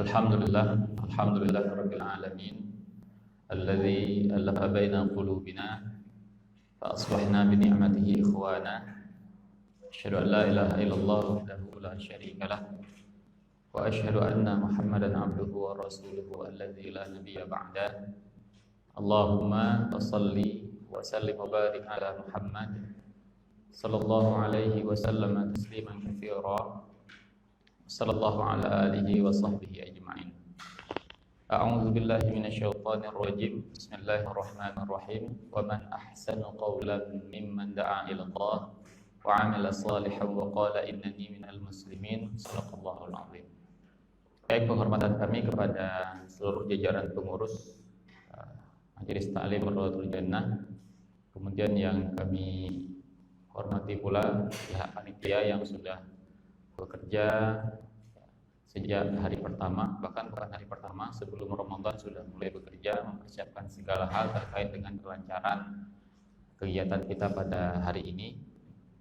Alhamdulillah, alhamdulillahirabbil alamin alladzi alafa baina qulubina fa asbahna bi ni'matihi ikhwana. Asyhadu an la ilaha illallah wahdahu la syarika lah wa asyhadu anna Muhammadan abduhu wa rasuluhu alladzi la nabiyya ba'da. Allahumma shalli wa sallim wa barik ala Muhammad sallallahu alaihi wasallam tasliman katsira. Sallallahu ala alihi wa sahbihi ajma'in. A'udzu billahi minasyaitonir rajim. Bismillahirrahmanirrahim. Wa man ahsanu qawlan mimman da'a ila Allah wa 'amila shalihan wa qala innani minal muslimin. Shadaqallahul 'azim. Baik, penghormatan kami kepada seluruh jajaran pengurus Majelis Ta'lim Rawdatul Jannah. Kemudian yang kami hormati pula pihak panitia yang sudah bekerja sejak hari pertama, bahkan bukan hari pertama, sebelum Ramadan sudah mulai bekerja mempersiapkan segala hal terkait dengan kelancaran kegiatan kita pada hari ini.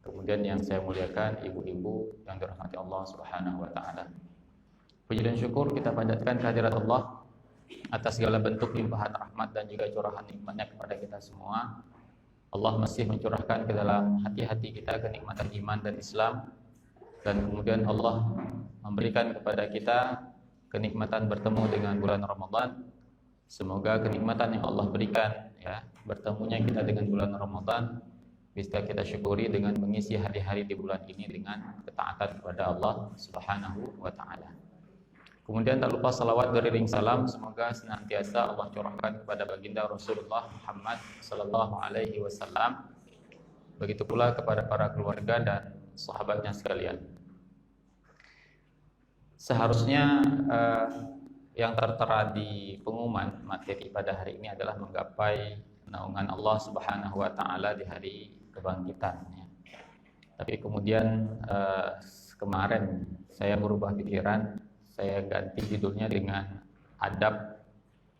Kemudian yang saya muliakan ibu-ibu yang dirahmati Allah Subhanahu wa taala. Puji dan syukur kita panjatkan kehadirat Allah atas segala bentuk limpahan rahmat dan juga curahan nikmatnya kepada kita semua. Allah masih mencurahkan ke dalam hati-hati kita kenikmatan iman dan Islam. Dan kemudian Allah memberikan kepada kita kenikmatan bertemu dengan bulan Ramadan. Semoga kenikmatan yang Allah berikan, ya, bertemunya kita dengan bulan Ramadan bisa kita syukuri dengan mengisi hari-hari di bulan ini dengan ketaatan kepada Allah Subhanahu wa taala. Kemudian tak lupa salawat beriring salam semoga senantiasa Allah curahkan kepada baginda Rasulullah Muhammad sallallahu alaihi wasallam. Begitu pula kepada para keluarga dan sahabatnya sekalian. Seharusnya yang tertera di pengumuman materi pada hari ini adalah menggapai naungan Allah Subhanahu wa taala di hari kebangkitan, ya. Tapi kemudian kemarin saya berubah pikiran, saya ganti judulnya dengan adab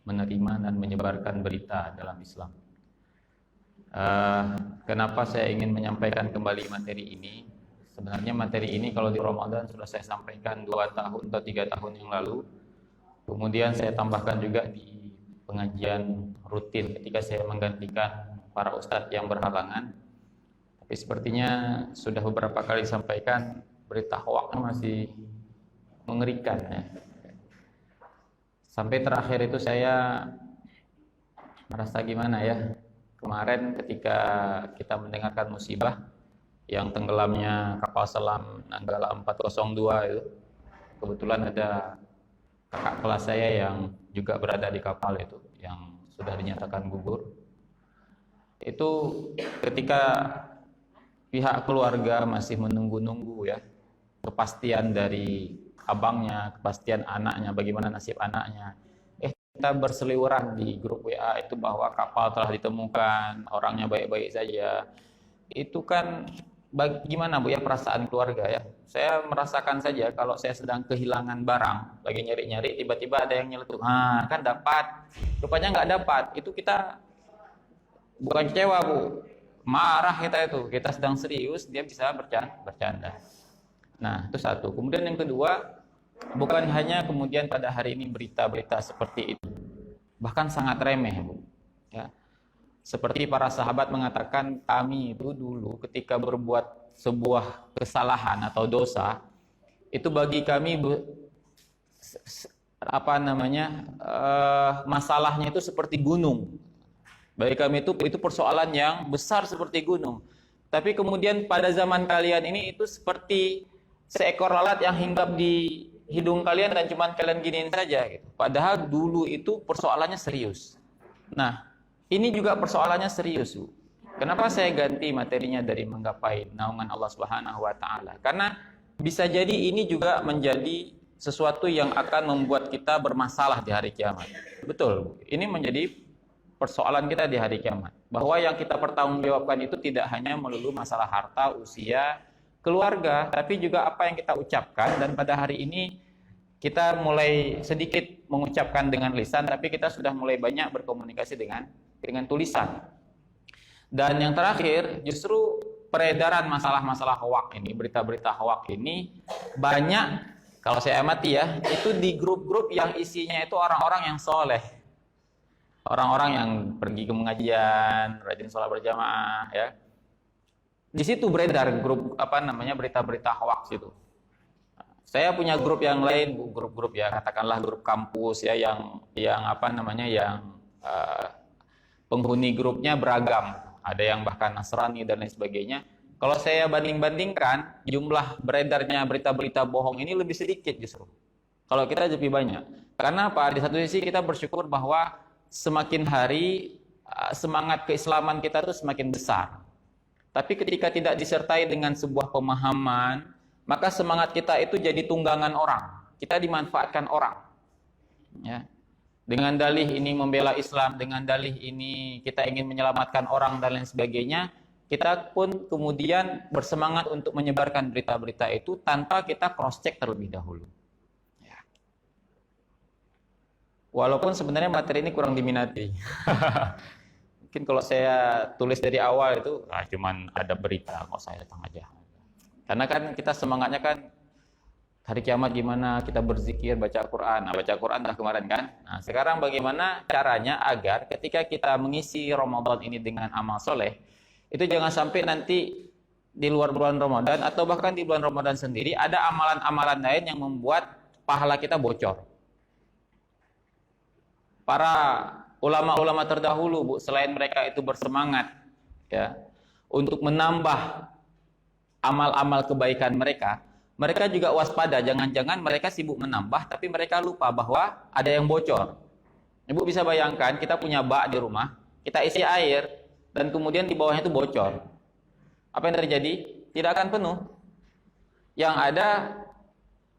menerima dan menyebarkan berita dalam Islam. Kenapa saya ingin menyampaikan kembali materi ini? Sebenarnya materi ini kalau di Ramadan sudah saya sampaikan 2 tahun atau 3 tahun yang lalu. Kemudian saya tambahkan juga di pengajian rutin ketika saya menggantikan para ustadz yang berhalangan. Tapi sepertinya sudah beberapa kali disampaikan, berita hoaks masih mengerikan, ya. Sampai terakhir itu saya merasa gimana ya. Kemarin ketika kita mendengarkan musibah yang tenggelamnya kapal selam Nanggala 402 itu, kebetulan ada kakak kelas saya yang juga berada di kapal itu yang sudah dinyatakan gugur. Itu ketika pihak keluarga masih menunggu-nunggu, ya, kepastian dari abangnya, kepastian anaknya, bagaimana nasib anaknya. Kita berseliweran di grup WA itu bahwa kapal telah ditemukan, orangnya baik-baik saja. Itu kan bagaimana Bu ya perasaan keluarga, ya. Saya merasakan saja kalau saya sedang kehilangan barang, lagi nyari-nyari, tiba-tiba ada yang nyeletuk, kan dapat, rupanya nggak dapat. Itu kita bukan kecewa Bu, marah kita sedang serius, dia bisa bercanda. Nah, itu satu. Kemudian yang kedua, bukan hanya kemudian pada hari ini berita-berita seperti itu, bahkan sangat remeh Bu, ya. Seperti para sahabat mengatakan, kami itu dulu ketika berbuat sebuah kesalahan atau dosa, itu bagi kami masalahnya itu seperti gunung. Bagi kami itu persoalan yang besar seperti gunung. Tapi kemudian pada zaman kalian ini itu seperti seekor lalat yang hinggap di hidung kalian dan cuma kalian giniin saja, gitu. Padahal dulu itu persoalannya serius. Nah, ini juga persoalannya serius, Bu. Kenapa saya ganti materinya dari menggapai naungan Allah Subhanahu wa taala? Karena bisa jadi ini juga menjadi sesuatu yang akan membuat kita bermasalah di hari kiamat. Betul, Bu. Ini menjadi persoalan kita di hari kiamat. Bahwa yang kita pertanggungjawabkan itu tidak hanya melulu masalah harta, usia, keluarga, tapi juga apa yang kita ucapkan. Dan pada hari ini kita mulai sedikit mengucapkan dengan lisan, tapi kita sudah mulai banyak berkomunikasi dengan tulisan. Dan yang terakhir, justru peredaran masalah-masalah hoaks ini, berita-berita hoaks ini banyak Kalau saya amati ya, itu di grup-grup yang isinya itu orang-orang yang soleh. Orang-orang yang pergi ke pengajian, rajin sholat berjamaah, ya. Di situ beredar grup berita-berita hoax itu. Saya punya grup yang lain, grup-grup ya, katakanlah grup kampus ya, yang eh, penghuni grupnya beragam. Ada yang bahkan Nasrani dan lain sebagainya. Kalau saya banding-bandingkan, jumlah beredarnya berita-berita bohong ini lebih sedikit justru. Kalau kita lebih banyak. Karena apa? Di satu sisi kita bersyukur bahwa semakin hari semangat keislaman kita itu semakin besar. Tapi ketika tidak disertai dengan sebuah pemahaman, maka semangat kita itu jadi tunggangan orang. Kita dimanfaatkan orang. Ya. Dengan dalih ini membela Islam, dengan dalih ini kita ingin menyelamatkan orang dan lain sebagainya, kita pun kemudian bersemangat untuk menyebarkan berita-berita itu tanpa kita cross-check terlebih dahulu. Ya. Walaupun sebenarnya materi ini kurang diminati. Mungkin kalau saya tulis dari awal itu, cuman ada berita, kok saya datang aja. Karena kan kita semangatnya kan, hari kiamat gimana, kita berzikir, baca Quran. Nah, baca Quran dah kemarin kan. Nah, sekarang bagaimana caranya agar ketika kita mengisi Ramadan ini dengan amal soleh, itu jangan sampai nanti di luar bulan Ramadan atau bahkan di bulan Ramadan sendiri ada amalan-amalan lain yang membuat pahala kita bocor. Para ulama-ulama terdahulu, Bu, selain mereka itu bersemangat ya untuk menambah amal-amal kebaikan mereka, mereka juga waspada, jangan-jangan mereka sibuk menambah tapi mereka lupa bahwa ada yang bocor. Ibu bisa bayangkan kita punya bak di rumah, kita isi air dan kemudian di bawahnya itu bocor. Apa yang terjadi? Tidak akan penuh. Yang ada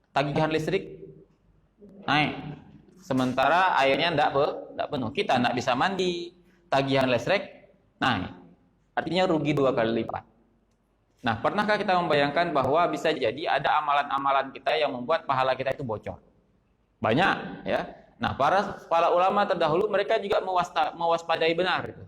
tagihan listrik naik. Sementara airnya tidak penuh. Kita tidak bisa mandi, tagihan listrik naik. Artinya rugi 2 kali lipat. Nah, pernahkah kita membayangkan bahwa bisa jadi ada amalan-amalan kita yang membuat pahala kita itu bocor? Banyak, ya. Nah, para ulama terdahulu mereka juga mewaspadai benar itu.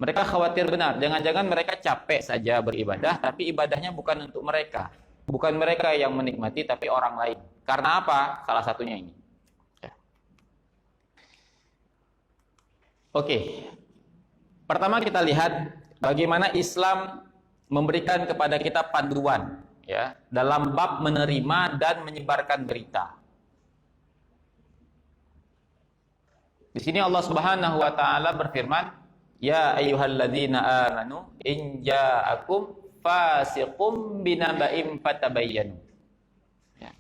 Mereka khawatir benar, jangan-jangan mereka capek saja beribadah, tapi ibadahnya bukan untuk mereka. Bukan mereka yang menikmati, tapi orang lain. Karena apa? Salah satunya ini. Ya. Oke. Pertama kita lihat bagaimana Islam memberikan kepada kita panduan ya dalam bab menerima dan menyebarkan berita. Di sini Allah Subhanahu wa taala berfirman, "Ya ayyuhalladzina amanu in ja'akum fasiqum binaba'in fatabayyanu." Ya.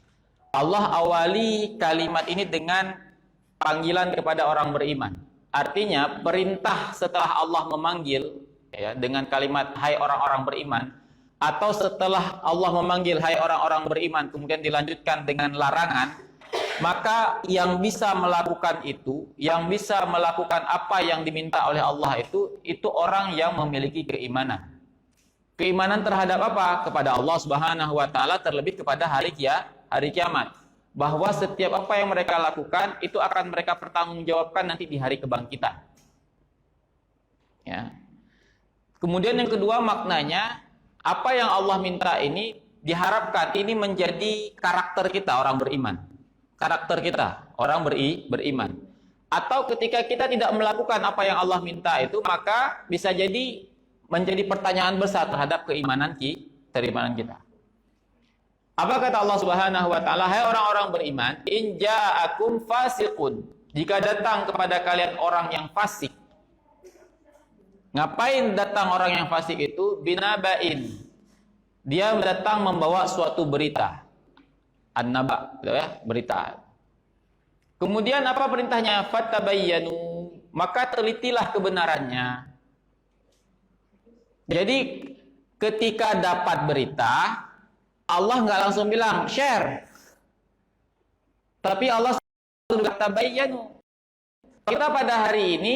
Allah awali kalimat ini dengan panggilan kepada orang beriman. Artinya perintah setelah Allah memanggil ya dengan kalimat hai orang-orang beriman, atau setelah Allah memanggil hai orang-orang beriman kemudian dilanjutkan dengan larangan, maka yang bisa melakukan itu, yang bisa melakukan apa yang diminta oleh Allah itu orang yang memiliki keimanan. Keimanan terhadap apa? Kepada Allah Subhanahu wa taala, terlebih kepada hari kiamat. Bahwa setiap apa yang mereka lakukan itu akan mereka pertanggungjawabkan nanti di hari kebangkitan. Ya. Kemudian yang kedua maknanya, apa yang Allah minta ini diharapkan ini menjadi karakter kita orang beriman. Karakter kita orang beriman. Atau ketika kita tidak melakukan apa yang Allah minta itu, maka bisa jadi menjadi pertanyaan besar terhadap keimanan kita. Apa kata Allah Subhanahu wa taala? Hai orang-orang beriman, in ja'akum fasiqun. Jika datang kepada kalian orang yang fasik. Ngapain datang orang yang fasik itu? Binaba'in. Dia datang membawa suatu berita. An-naba, ya, berita. Kemudian apa perintahnya? Fatabayyanu. Maka telitilah kebenarannya. Jadi ketika dapat berita, Allah nggak langsung bilang share. Tapi Allah sudah tabayyanu. Kita pada hari ini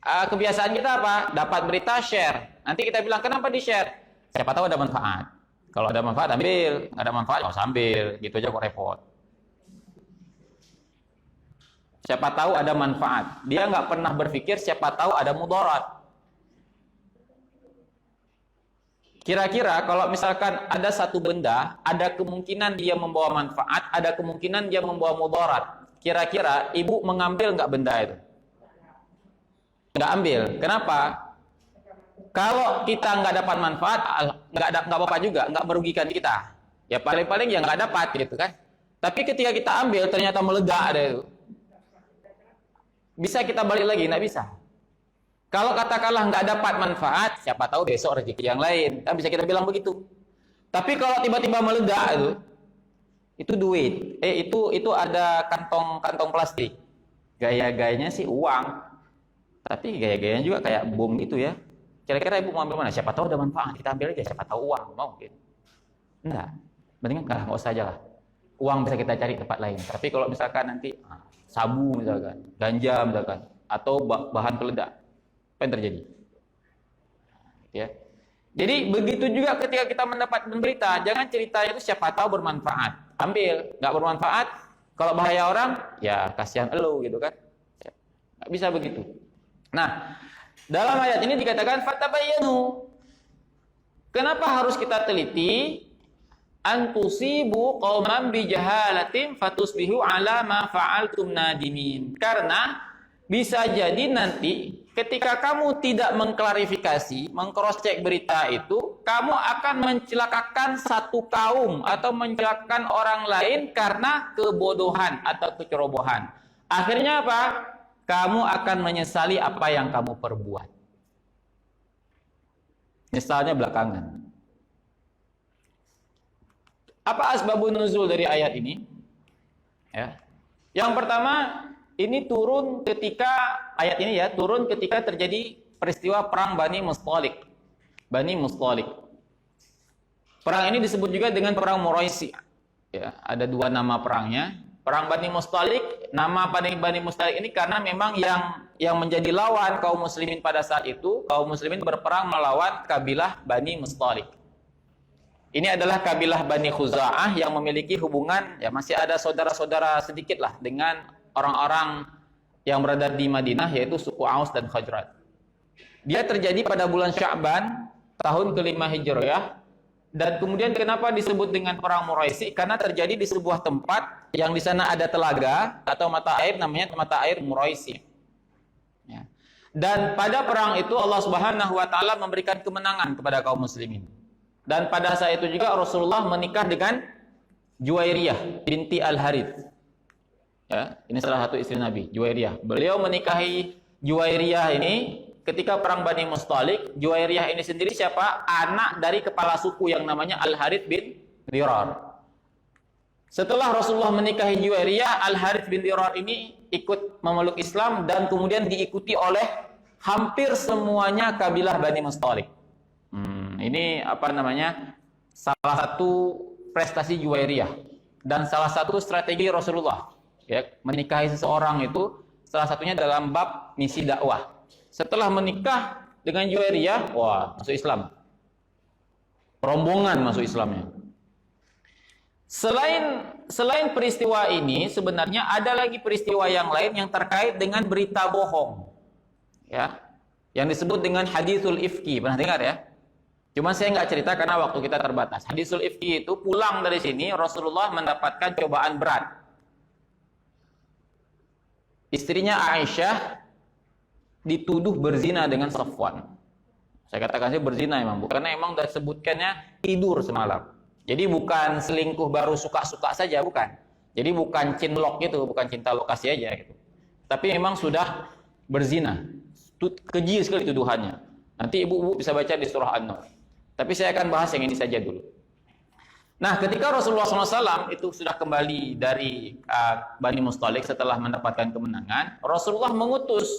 kebiasaan kita apa? Dapat berita share. Nanti kita bilang kenapa di share? Siapa tahu ada manfaat. Kalau ada manfaat ambil, nggak ada manfaat nggak usah ambil. Gitu aja kok repot. Siapa tahu ada manfaat. Dia nggak pernah berpikir siapa tahu ada mudarat. Kira-kira kalau misalkan ada satu benda, ada kemungkinan dia membawa manfaat, ada kemungkinan dia membawa mudarat. Kira-kira ibu mengambil nggak benda itu? Nggak ambil. Kenapa? Kalau kita nggak dapat manfaat, nggak apa-apa juga, nggak merugikan kita. Ya paling-paling ya nggak dapat gitu kan. Tapi ketika kita ambil ternyata meledak ada itu. Bisa kita balik lagi? Nggak bisa. Kalau katakanlah nggak dapat manfaat, siapa tahu besok rezeki yang lain. Kan bisa kita bilang begitu. Tapi kalau tiba-tiba meledak itu duit. Itu ada kantong plastik. Gaya-gayanya sih uang. Tapi gaya-gayanya juga kayak bom gitu ya. Kira-kira ibu mau ambil mana? Siapa tahu ada manfaat. Kita ambil aja, siapa tahu uang. Mau gitu. Enggak. Mendingan nggak usah aja lah. Uang bisa kita cari tempat lain. Tapi kalau misalkan nanti sabu misalkan, ganja misalkan, atau bahan peledak, apa yang terjadi? Ya. Jadi begitu juga ketika kita mendapat berita, jangan ceritanya itu siapa tahu bermanfaat. Ambil, nggak bermanfaat, kalau bahaya orang, ya kasihan elu gitu kan. Nggak bisa begitu. Nah, dalam ayat ini dikatakan fatabayyanu. Kenapa harus kita teliti? Antusibu qauman bijahalatin fatusbihu ala ma fa'altum nadimin. Karena bisa jadi nanti ketika kamu tidak mengklarifikasi, mengcross-check berita itu, kamu akan mencelakakan satu kaum atau mencelakakan orang lain karena kebodohan atau kecerobohan. Akhirnya apa? Kamu akan menyesali apa yang kamu perbuat. Nyesalnya belakangan. Apa asbabun nuzul dari ayat ini? Ya. Yang pertama, ini turun ketika ayat ini ya, turun ketika terjadi peristiwa perang Bani Mustalik. Bani Mustalik. Perang ini disebut juga dengan perang Muraisi. Ya, ada dua nama perangnya. Perang Bani Mustalik, nama Bani Mustalik ini karena memang yang menjadi lawan kaum muslimin pada saat itu, kaum muslimin berperang melawan kabilah Bani Mustalik. Ini adalah kabilah Bani Khuza'ah yang memiliki hubungan, ya masih ada saudara-saudara sedikit lah dengan orang-orang yang berada di Madinah, yaitu suku Aus dan Khazraj. Dia terjadi pada bulan Sya'ban tahun ke-5 Hijriah, dan kemudian kenapa disebut dengan perang Muraisi? Karena terjadi di sebuah tempat yang di sana ada telaga atau mata air, namanya mata air Muraisi. Ya. Dan pada perang itu Allah Subhanahu wa taala memberikan kemenangan kepada kaum muslimin. Dan pada saat itu juga Rasulullah menikah dengan Juwairiyah binti Al-Harith. Ya, ini salah satu istri Nabi, Juwairiyah. Beliau menikahi Juwairiyah ini ketika perang Bani Mustalik. Juwairiyah ini sendiri siapa? Anak dari kepala suku yang namanya Al-Harith bin Dirar. Setelah Rasulullah menikahi Juwairiyah, Al-Harith bin Dirar ini ikut memeluk Islam dan kemudian diikuti oleh hampir semuanya kabilah Bani Mustalik. Ini apa namanya? Salah satu prestasi Juwairiyah dan salah satu strategi Rasulullah. Ya, menikahi seseorang itu salah satunya dalam bab misi dakwah. Setelah menikah dengan Juwairiyah, wah, masuk Islam. Rombongan masuk Islamnya. Selain peristiwa ini, sebenarnya ada lagi peristiwa yang lain yang terkait dengan berita bohong. Ya. Yang disebut dengan haditsul ifki. Pernah dengar ya? Cuma saya nggak cerita karena waktu kita terbatas. Haditsul ifki itu pulang dari sini Rasulullah mendapatkan cobaan berat. Istrinya Aisyah dituduh berzina dengan Safwan. Saya katakan sih berzina emang, karena emang udah sebutkannya tidur semalam. Jadi bukan selingkuh baru suka-suka saja, bukan. Jadi bukan cinlok gitu, bukan cinta lokasi aja gitu. Tapi memang sudah berzina. Keji sekali tuduhannya. Nanti ibu-ibu bisa baca di surah An-Nur. Tapi saya akan bahas yang ini saja dulu. Nah, ketika Rasulullah SAW itu sudah kembali dari Bani Mustalik setelah mendapatkan kemenangan, Rasulullah mengutus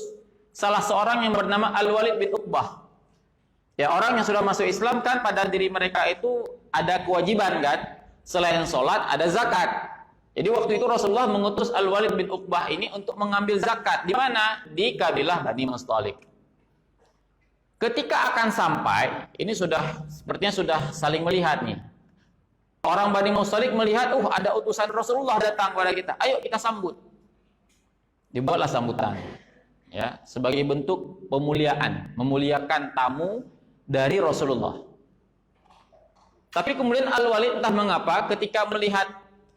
salah seorang yang bernama Al-Walid bin Uqbah. Ya, orang yang sudah masuk Islam kan pada diri mereka itu ada kewajiban kan, selain sholat ada zakat. Jadi waktu itu Rasulullah mengutus Al-Walid bin Uqbah ini untuk mengambil zakat. Di mana? Di kabilah Bani Mustalik. Ketika akan sampai, ini sepertinya sudah saling melihat nih. Orang Bani Mustalik melihat, ada utusan Rasulullah datang kepada kita. Ayo kita sambut. Dibuatlah sambutan. Ya, sebagai bentuk pemuliaan, memuliakan tamu dari Rasulullah. Tapi kemudian Al-Walid entah mengapa ketika melihat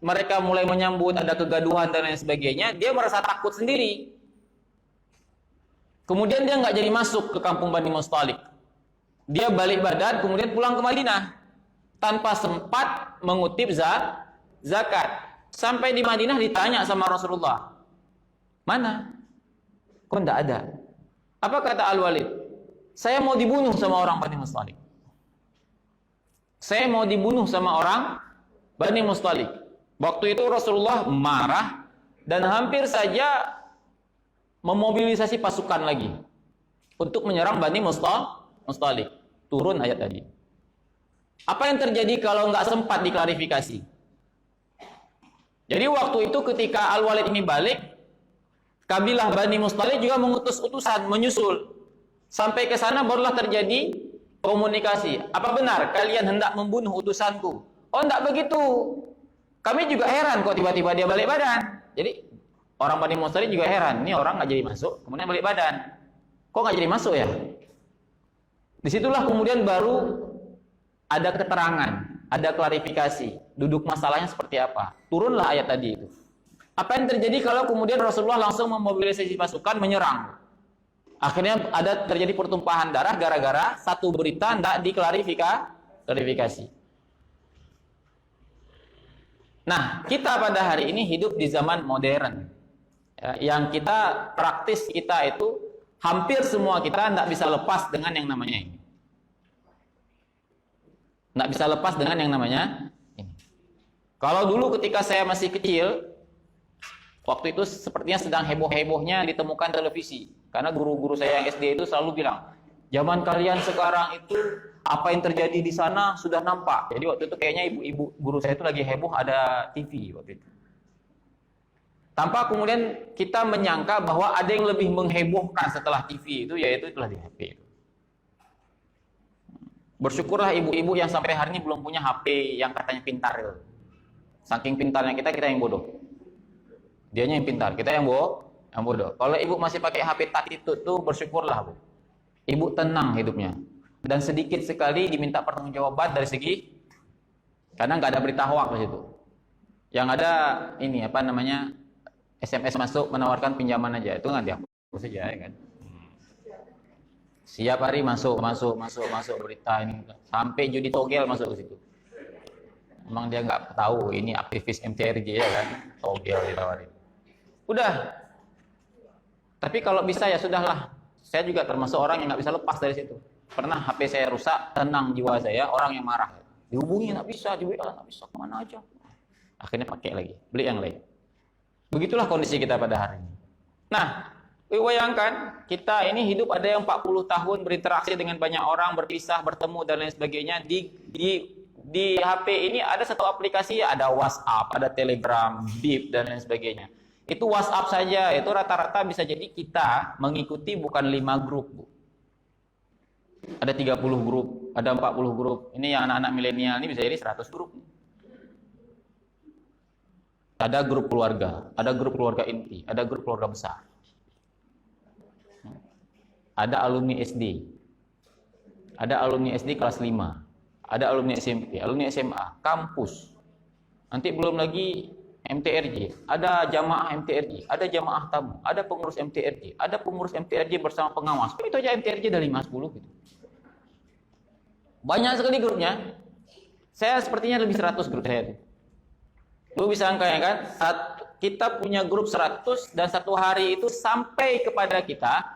mereka mulai menyambut ada kegaduhan dan lain sebagainya, dia merasa takut sendiri. Kemudian dia nggak jadi masuk ke kampung Bani Mustalik. Dia balik badan, kemudian pulang ke Madinah tanpa sempat mengutip zakat. Sampai di Madinah ditanya sama Rasulullah, mana? Kok enggak ada? Apa kata Al-Walid? Saya mau dibunuh sama orang Bani Mustalik. Saya mau dibunuh sama orang Bani Mustalik. Waktu itu Rasulullah marah dan hampir saja memobilisasi pasukan lagi untuk menyerang Bani Mustalik. Turun ayat tadi. Apa yang terjadi kalau nggak sempat diklarifikasi? Jadi waktu itu ketika Al-Walid ini balik, kabilah Bani Mustalik juga mengutus utusan menyusul. Sampai ke sana barulah terjadi komunikasi. Apa benar kalian hendak membunuh utusanku? Oh, enggak begitu. Kami juga heran kok tiba-tiba dia balik badan. Jadi orang Bani Mustalik juga heran. Ini orang nggak jadi masuk, kemudian balik badan. Kok nggak jadi masuk ya? Disitulah kemudian baru ada keterangan, ada klarifikasi. Duduk masalahnya seperti apa? Turunlah ayat tadi itu. Apa yang terjadi kalau kemudian Rasulullah langsung memobilisasi pasukan menyerang? Akhirnya ada terjadi pertumpahan darah gara-gara satu berita tidak diklarifikasi. Nah, kita pada hari ini hidup di zaman modern. Ya, yang kita praktis kita itu hampir semua kita tidak bisa lepas dengan yang namanya ini. Tidak bisa lepas dengan yang namanya ini. Kalau dulu ketika saya masih kecil, waktu itu sepertinya sedang heboh-hebohnya ditemukan televisi. Karena guru-guru saya yang SD itu selalu bilang, zaman kalian sekarang itu apa yang terjadi di sana sudah nampak. Jadi waktu itu kayaknya ibu-ibu guru saya itu lagi heboh ada TV waktu itu. Tanpa kemudian kita menyangka bahwa ada yang lebih menghebohkan setelah TV itu, yaitu itulah di HP itu. Bersyukurlah ibu-ibu yang sampai hari ini belum punya HP yang katanya pintar itu. Saking pintarnya kita yang bodoh. Dianya yang pintar, kita yang bodoh. Kalau ibu masih pakai HP touch itu tuh bersyukurlah, Bu. Ibu tenang hidupnya. Dan sedikit sekali diminta pertanggungjawaban dari segi karena nggak ada berita hoak di situ. Yang ada ini apa namanya? SMS masuk menawarkan pinjaman aja. Itu nggak dihapus saja ya kan. Siap hari masuk berita ini sampai judi togel masuk ke situ. Emang dia nggak tahu ini aktivis MTRJ ya kan, togel ditawarin. Udah. Tapi kalau bisa ya sudahlah. Saya juga termasuk orang yang nggak bisa lepas dari situ. Pernah HP saya rusak, tenang jiwa saya, orang yang marah. Dihubungi nggak bisa, di WA nggak bisa, kemana aja. Akhirnya pakai lagi, beli yang lain. Begitulah kondisi kita pada hari ini. Nah, bayangkan kita ini hidup ada yang 40 tahun berinteraksi dengan banyak orang, berpisah, bertemu dan lain sebagainya. Di HP ini ada satu aplikasi, ada WhatsApp, ada Telegram, Bip dan lain sebagainya. Itu WhatsApp saja, itu rata-rata bisa jadi kita mengikuti bukan 5 grup, Bu. Ada 30 grup, ada 40 grup. Ini yang anak-anak milenial ini bisa jadi 100 grup. Ada grup keluarga inti, ada grup keluarga besar. Ada alumni SD. Ada alumni SD kelas 5. Ada alumni SMP, alumni SMA, kampus. Nanti belum lagi MTRJ, ada jamaah MTRJ, ada jamaah tamu, ada pengurus MTRJ, ada pengurus MTRJ bersama pengawas. Itu aja MTRJ dari 5-10 gitu. Banyak sekali grupnya. Saya sepertinya lebih 100 grup saya itu. Lu bisa angka ya kan? Kita punya grup 100 dan satu hari itu sampai kepada kita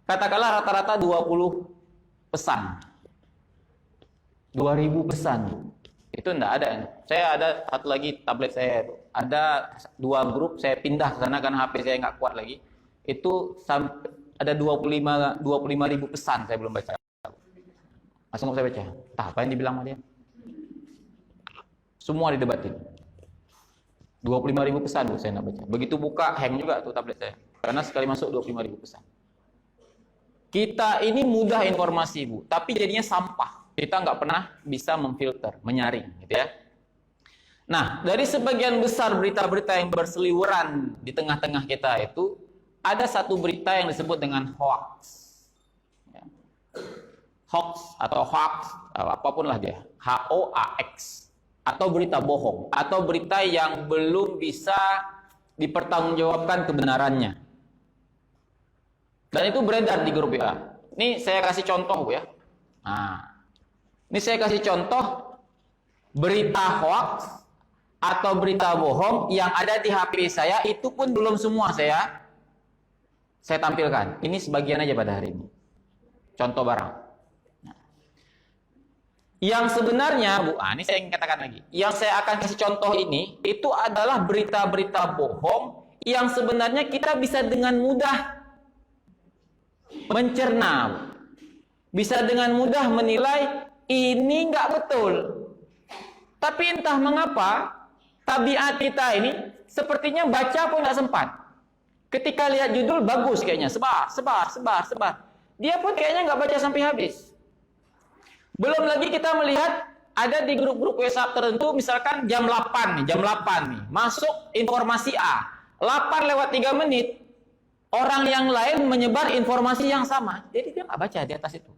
katakanlah rata-rata 20 pesan. 2000 pesan. Itu enggak ada. Saya ada satu lagi tablet saya itu. Ada 2 grup saya pindah ke sana karena HP saya nggak kuat lagi. Itu ada 25 ribu pesan saya belum baca. Langsung saya baca. Apa yang dibilang sama dia? Semua didebatin. 25 ribu pesan Bu, saya nggak baca. Begitu buka hang juga tuh tablet saya. Karena sekali masuk 25 ribu pesan. Kita ini mudah informasi Bu, tapi jadinya sampah. Kita nggak pernah bisa memfilter, menyaring, gitu ya. Nah, dari sebagian besar berita-berita yang berseliweran di tengah-tengah kita itu, ada satu berita yang disebut dengan hoax. Ya. hoax atau hoax, apapun lah dia, HOAX, atau berita bohong, atau berita yang belum bisa dipertanggungjawabkan kebenarannya. Dan itu beredar di grup WA. Ini saya kasih contoh, Bu, ya. Nah, ini saya kasih contoh berita hoax atau berita bohong yang ada di HP saya, itu pun belum semua saya tampilkan. Ini sebagian aja pada hari ini. Contoh barang. Yang sebenarnya, Bu, ini saya ingin katakan lagi. Yang saya akan kasih contoh ini, itu adalah berita-berita bohong yang sebenarnya kita bisa dengan mudah mencerna. Bisa dengan mudah menilai ini nggak betul. Tapi entah mengapa, tabiat kita ini sepertinya baca pun nggak sempat. Ketika lihat judul bagus kayaknya, sebar. Dia pun kayaknya nggak baca sampai habis. Belum lagi kita melihat ada di grup-grup WhatsApp tertentu, misalkan jam 8 nih, masuk informasi A. 8 lewat 3 menit, orang yang lain menyebar informasi yang sama. Jadi dia nggak baca di atas itu.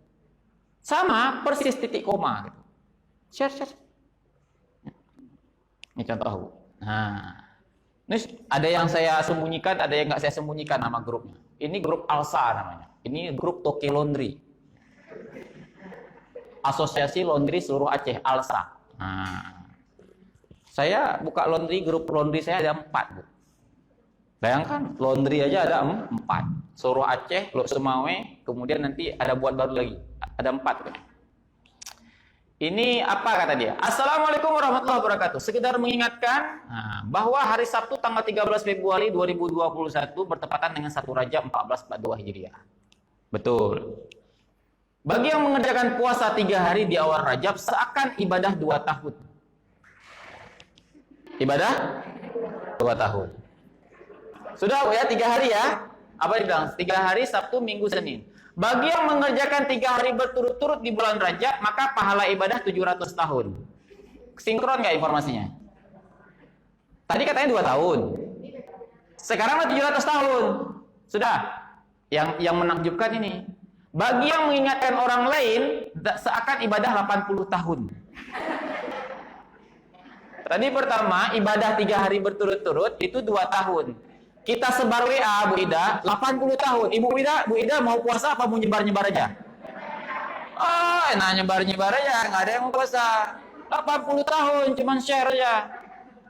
Sama, persis titik koma. Share. Ini contoh. Nah, ini ada yang saya sembunyikan, ada yang nggak saya sembunyikan nama grupnya. Ini grup Alsa namanya. Ini grup Toki Laundry. Asosiasi Laundry Seluruh Aceh, Alsa. Nah, saya buka laundry, grup laundry saya ada 4, Bu. Bayangkan, laundry aja ada 4. Seluruh Aceh, Lok Semawe, kemudian nanti ada buat baru lagi. Ada 4. Bu. Ini apa kata dia? Assalamualaikum warahmatullahi wabarakatuh. Sekedar mengingatkan bahwa hari Sabtu tanggal 13 Februari 2021 bertepatan dengan 1 Rajab 1442 Hijriah. Betul. Bagi yang mengerjakan puasa 3 hari di awal Rajab seakan ibadah 2 tahun. Ibadah 2 tahun. Sudah, Bu, ya, 3 hari ya. Apa dibilang? 3 hari Sabtu, Minggu, Senin. Bagi yang mengerjakan 3 hari berturut-turut di bulan Rajab, maka pahala ibadah 700 tahun. Sinkron nggak informasinya? Tadi katanya 2 tahun. Sekarang 700 tahun. Sudah. Yang menakjubkan ini. Bagi yang mengingatkan orang lain, seakan ibadah 80 tahun. Tadi pertama, ibadah 3 hari berturut-turut, itu 2 tahun. Kita sebar WA, Bu Ida, 80 tahun. Bu Ida mau puasa apa mau nyebar-nyebar aja? Nyebar-nyebar aja, nggak ada yang mau puasa. 80 tahun, cuman share aja.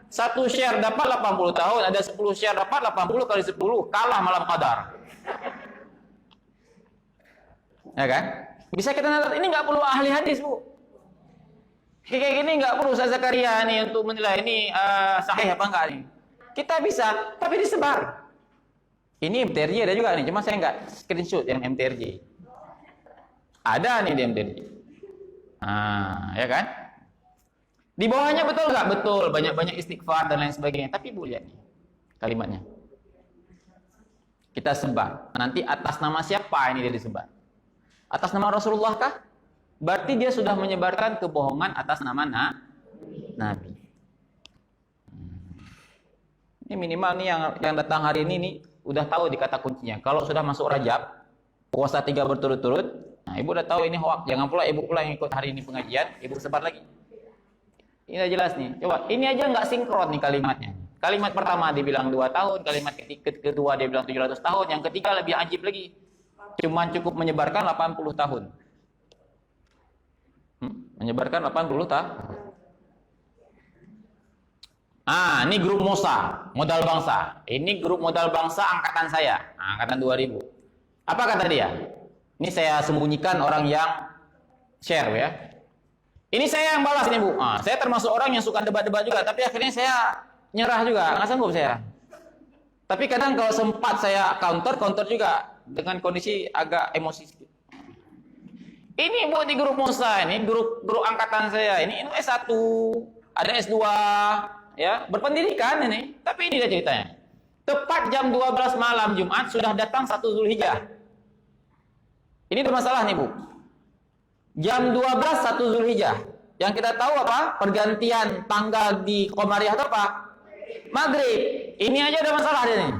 1 share dapat 80 tahun, ada 10 share dapat 80 kali 10, kalah malam qadar. Ya kan? Bisa kita lihat, ini nggak perlu ahli hadis, Bu. Kayak gini nggak perlu Ustaz Zakaria nih untuk menilai ini sahih apa enggak nih. Kita bisa, tapi disebar. Ini MTRJ ada juga nih, cuma saya nggak screenshot yang MTRJ. Ada nih di MTRJ. Ya kan? Di bawahnya betul nggak? Betul, banyak-banyak istighfar dan lain sebagainya. Tapi Bu lihat nih kalimatnya. Kita sebar. Nanti atas nama siapa ini dia disebar? Atas nama Rasulullah kah? Berarti dia sudah menyebarkan kebohongan atas nama Nabi. Ini minimal nih yang datang hari ini nih udah tahu di kata kuncinya. Kalau sudah masuk Rajab, puasa 3 berturut-turut, nah ibu udah tahu ini hoax. Jangan pula ibu yang ikut hari ini pengajian, ibu sebar lagi. Ini udah jelas nih. Coba, ini aja nggak sinkron nih kalimatnya. Kalimat pertama dibilang 2 tahun, kalimat kedua dia bilang 700 tahun, yang ketiga lebih ajib lagi. Cuman cukup menyebarkan 80 tahun. Menyebarkan 80 tahun. Ini grup MOSA, Modal Bangsa. Ini grup Modal Bangsa angkatan saya, angkatan 2000. Apa kata dia? Ini saya sembunyikan orang yang share ya. Ini saya yang balas ini, Bu. Saya termasuk orang yang suka debat-debat juga, tapi akhirnya saya nyerah juga, nggak sanggup saya. Tapi kadang kalau sempat saya counter juga dengan kondisi agak emosi sedikit. Ini Bu di grup MOSA, ini grup angkatan saya. Ini S1, ada S2, ya, berpendidikan ini. Tapi ini dia ceritanya. Tepat jam 12 malam Jumat sudah datang 1 Zulhijjah. Ini bermasalah nih, Bu. Jam 12 1 Zulhijjah. Yang kita tahu apa? Pergantian tanggal di Komariah itu apa? Maghrib. Ini aja ada masalah dia nih.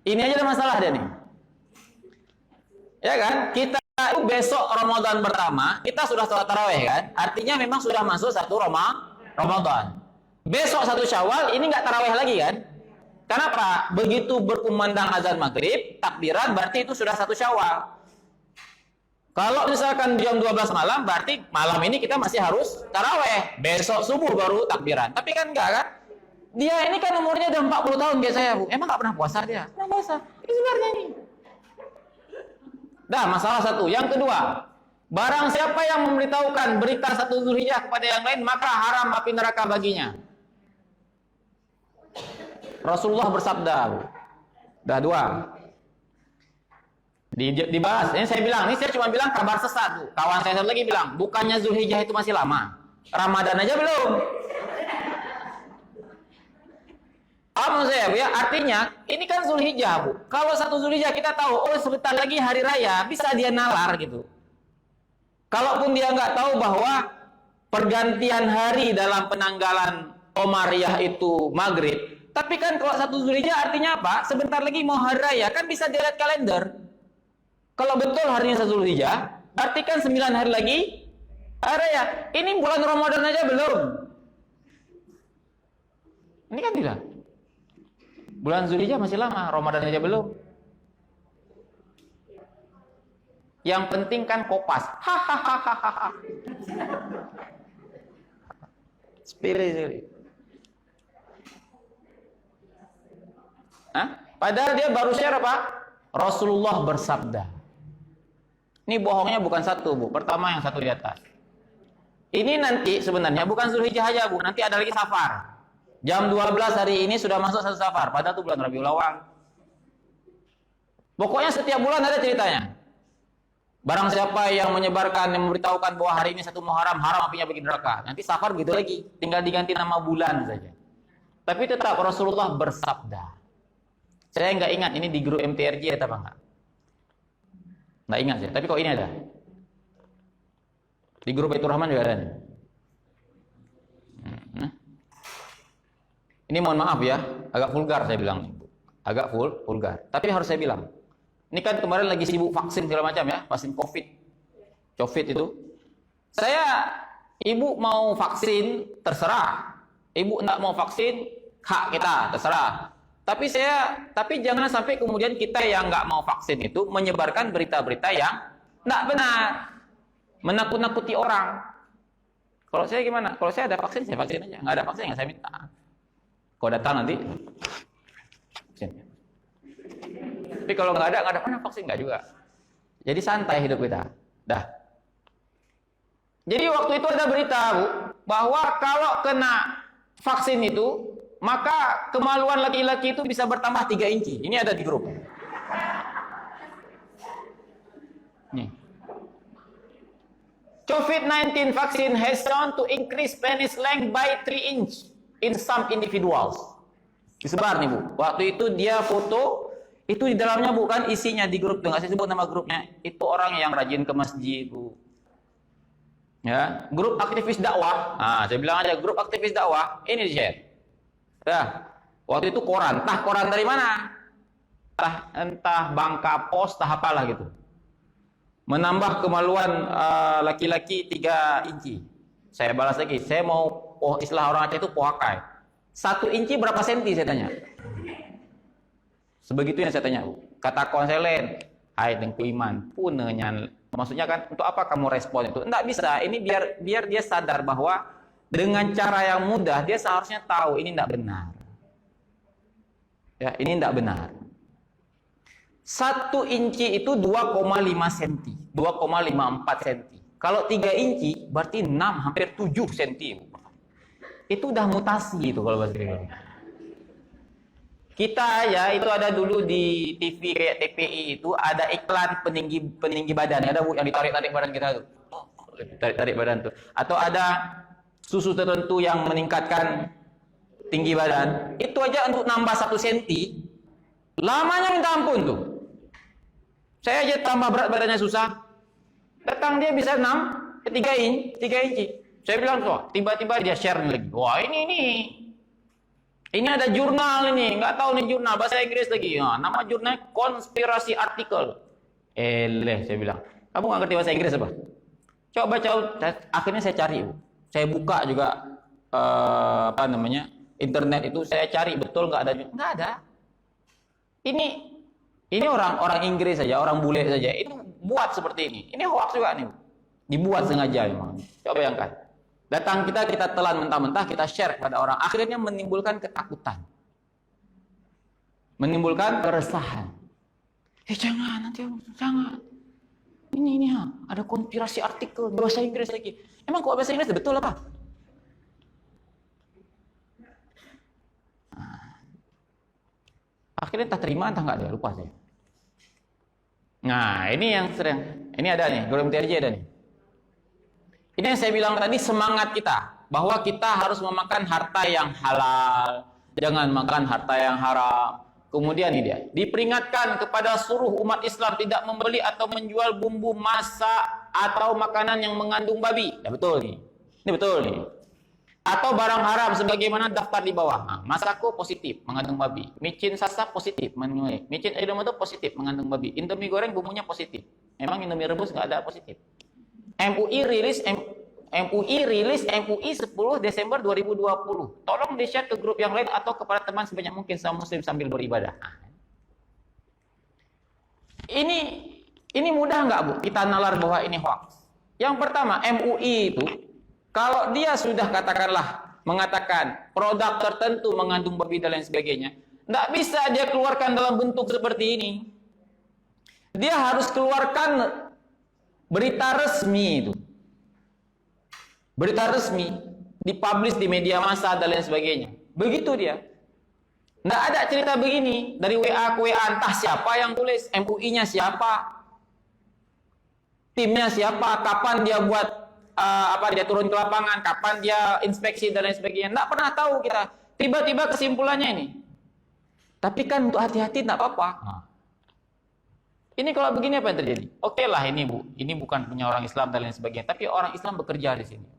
Ini aja ada masalah dia nih. Ya kan? Kita kita besok Ramadan pertama, kita sudah sholat tarawih kan? Artinya memang sudah masuk satu Ramadan. Besok 1 Syawal ini nggak tarawih lagi kan? Kenapa? Begitu berkumandang azan maghrib, takbiran berarti itu sudah 1 Syawal. Kalau misalkan jam 12 malam, berarti malam ini kita masih harus tarawih. Besok subuh baru takbiran. Tapi kan enggak kan? Dia ini kan umurnya udah 40 tahun kayak saya, Bu. Emang nggak pernah puasa dia? Pernah puasa. Ini sebenarnya ini. Dah, masalah satu. Yang kedua, barang siapa yang memberitahukan berita 1 Zulhijjah kepada yang lain, maka haram api neraka baginya. Rasulullah bersabda, Bu. Dah 2. Dibahas. Ini saya bilang, ini saya cuma bilang kabar sesat, Bu. Kawan saya satu lagi bilang, bukannya Zulhijjah itu masih lama. Ramadan aja belum. Apa saya, Bu ya? Artinya, ini kan Zulhijjah, Bu. Kalau 1 Zulhijjah kita tahu, oh sebentar lagi hari raya, bisa dia nalar gitu. Kalaupun dia nggak tahu bahwa pergantian hari dalam penanggalan Qomariyah itu maghrib, tapi kan kalau 1 Zulhijjah artinya apa? Sebentar lagi mau hari raya, kan bisa dilihat kalender. Kalau betul harinya 1 Zulhijjah, berarti kan 9 hari lagi hari raya. Ini bulan Ramadan aja belum. Ini kan tidak. Bulan Zulhijjah masih lama, Ramadan aja belum. Yang penting kan kopas. Hahaha. Spirit. Padahal dia baru share apa? Rasulullah bersabda. Ini bohongnya bukan 1, Bu. Pertama yang 1 di atas. Ini nanti sebenarnya bukan Zulhijjah aja, Bu. Nanti ada lagi Safar. Jam 12 hari ini sudah masuk 1 Safar. Padahal itu bulan Rabiul Awal. Pokoknya setiap bulan ada ceritanya. Barang siapa yang menyebarkan, yang memberitahukan bahwa hari ini 1 Muharram, haram apinya bagi neraka. Nanti Safar begitu lagi. Tinggal diganti nama bulan saja. Tapi tetap Rasulullah bersabda. Saya nggak ingat ini di grup MTRJ atau enggak. Nggak ingat saya. Tapi kok ini ada. Di grup Baitur Rahman juga ada nih. Ini mohon maaf ya, agak vulgar saya bilang, agak vulgar. Tapi harus saya bilang, ini kan kemarin lagi sibuk vaksin segala macam ya, vaksin COVID itu. Ibu mau vaksin terserah, ibu enggak mau vaksin hak kita terserah. Tapi jangan sampai kemudian kita yang nggak mau vaksin itu menyebarkan berita-berita yang nggak benar, menakut-nakuti orang. Kalau saya gimana? Kalau saya ada vaksin, saya vaksin aja. Nggak ada vaksin, nggak saya minta. Kalau datang nanti, vaksin. Tapi kalau nggak ada mana vaksin nggak juga. Jadi santai hidup kita. Dah. Jadi waktu itu ada berita, Bu, bahwa kalau kena vaksin itu, maka kemaluan laki-laki itu bisa bertambah 3 inci. Ini ada di grup. Nih. COVID-19 vaccine has shown to increase penis length by 3 inch in some individuals. Disebar nih, Bu. Waktu itu dia foto, itu di dalamnya bukan isinya di grup, nggak saya sebut nama grupnya. Itu orang yang rajin ke masjid, Bu. Ya, grup aktivis dakwah. Nah, saya bilang aja grup aktivis dakwah. Ini di share. Ya, waktu itu koran. Entah koran dari mana? Entah Bangka Pos, entah apalah gitu. Menambah kemaluan laki-laki 3 inci. Saya balas lagi. Saya mau istilah orang Aceh itu pohakai. 1 inci berapa senti saya tanya? Sebegitu yang saya tanya. Kata konselen, hai Tengku Iman, punenya. Maksudnya kan untuk apa kamu respon itu? Enggak bisa. Ini biar dia sadar bahwa dengan cara yang mudah, dia seharusnya tahu ini tidak benar. Ya, ini tidak benar. 1 inci itu 2,5 cm, 2,54 cm. Kalau 3 inci, berarti 6, hampir 7 cm. Itu udah mutasi itu kalau bahasa Indonesia. Kita ya, itu ada dulu di TV kayak TPI itu, ada iklan peninggi badan. Ada yang ditarik-tarik badan kita tuh. Tarik-tarik badan tuh. Atau ada susu tertentu yang meningkatkan tinggi badan, itu aja untuk nambah 1 cm, lamanya minta ampun tuh. Saya aja tambah berat badannya susah, datang dia bisa 3 inci. Saya bilang tuh, tiba-tiba dia share lagi. Wah ini ada jurnal ini, nggak tahu nih jurnal bahasa Inggris lagi. Nah, nama jurnalnya konspirasi artikel. Saya bilang, Kamu nggak ngerti bahasa Inggris apa? Coba baca. Akhirnya saya cari, Bu. Saya buka juga internet itu, saya cari betul nggak ada. Nggak ada. Ini orang Inggris saja, orang bule saja itu buat seperti ini. Ini hoax juga nih, dibuat sengaja memang. Coba bayangkan, datang kita telan mentah-mentah, kita share kepada orang, akhirnya menimbulkan ketakutan, menimbulkan keresahan. Jangan nanti, jangan. Ini ada konspirasi artikel bahasa Inggris lagi. Emang kok bahasa Inggris betul apa? Akhirnya tak terima, entah nggak, dia lupa saya. Nah, ini yang sering. Ini ada nih, Guru MTRJ ada nih. Ini yang saya bilang tadi, semangat kita bahwa kita harus memakan harta yang halal, jangan makan harta yang haram. Kemudian ini dia, diperingatkan kepada seluruh umat Islam tidak membeli atau menjual bumbu masak atau makanan yang mengandung babi. Ya betul nih. Ini betul nih. Atau barang haram sebagaimana daftar di bawah. Nah, masako positif mengandung babi, micin sasa positif mengandung, micin Ajinomoto positif mengandung babi, Indomie goreng bumbunya positif. Memang Indomie rebus nggak ada positif. MUI rilis MUI 10 Desember 2020. Tolong di-share ke grup yang lain atau kepada teman sebanyak mungkin sama muslim sambil beribadah. Ini mudah nggak, Bu? Kita nalar bahwa ini hoax. Yang pertama, MUI itu kalau dia sudah katakanlah mengatakan produk tertentu mengandung babi dan lain sebagainya, nggak bisa dia keluarkan dalam bentuk seperti ini. Dia harus keluarkan berita resmi itu. Berita resmi, dipublish di media massa dan lain sebagainya. Begitu dia. Nggak ada cerita begini, dari WA ke WA, entah siapa yang tulis, MUI-nya siapa, timnya siapa, kapan dia buat, dia turun ke lapangan, kapan dia inspeksi dan lain sebagainya. Nggak pernah tahu kita. Tiba-tiba kesimpulannya ini. Tapi kan untuk hati-hati nggak apa-apa. Ini kalau begini apa yang terjadi? Oke lah ini, Bu, ini bukan punya orang Islam dan lain sebagainya, tapi orang Islam bekerja di sini.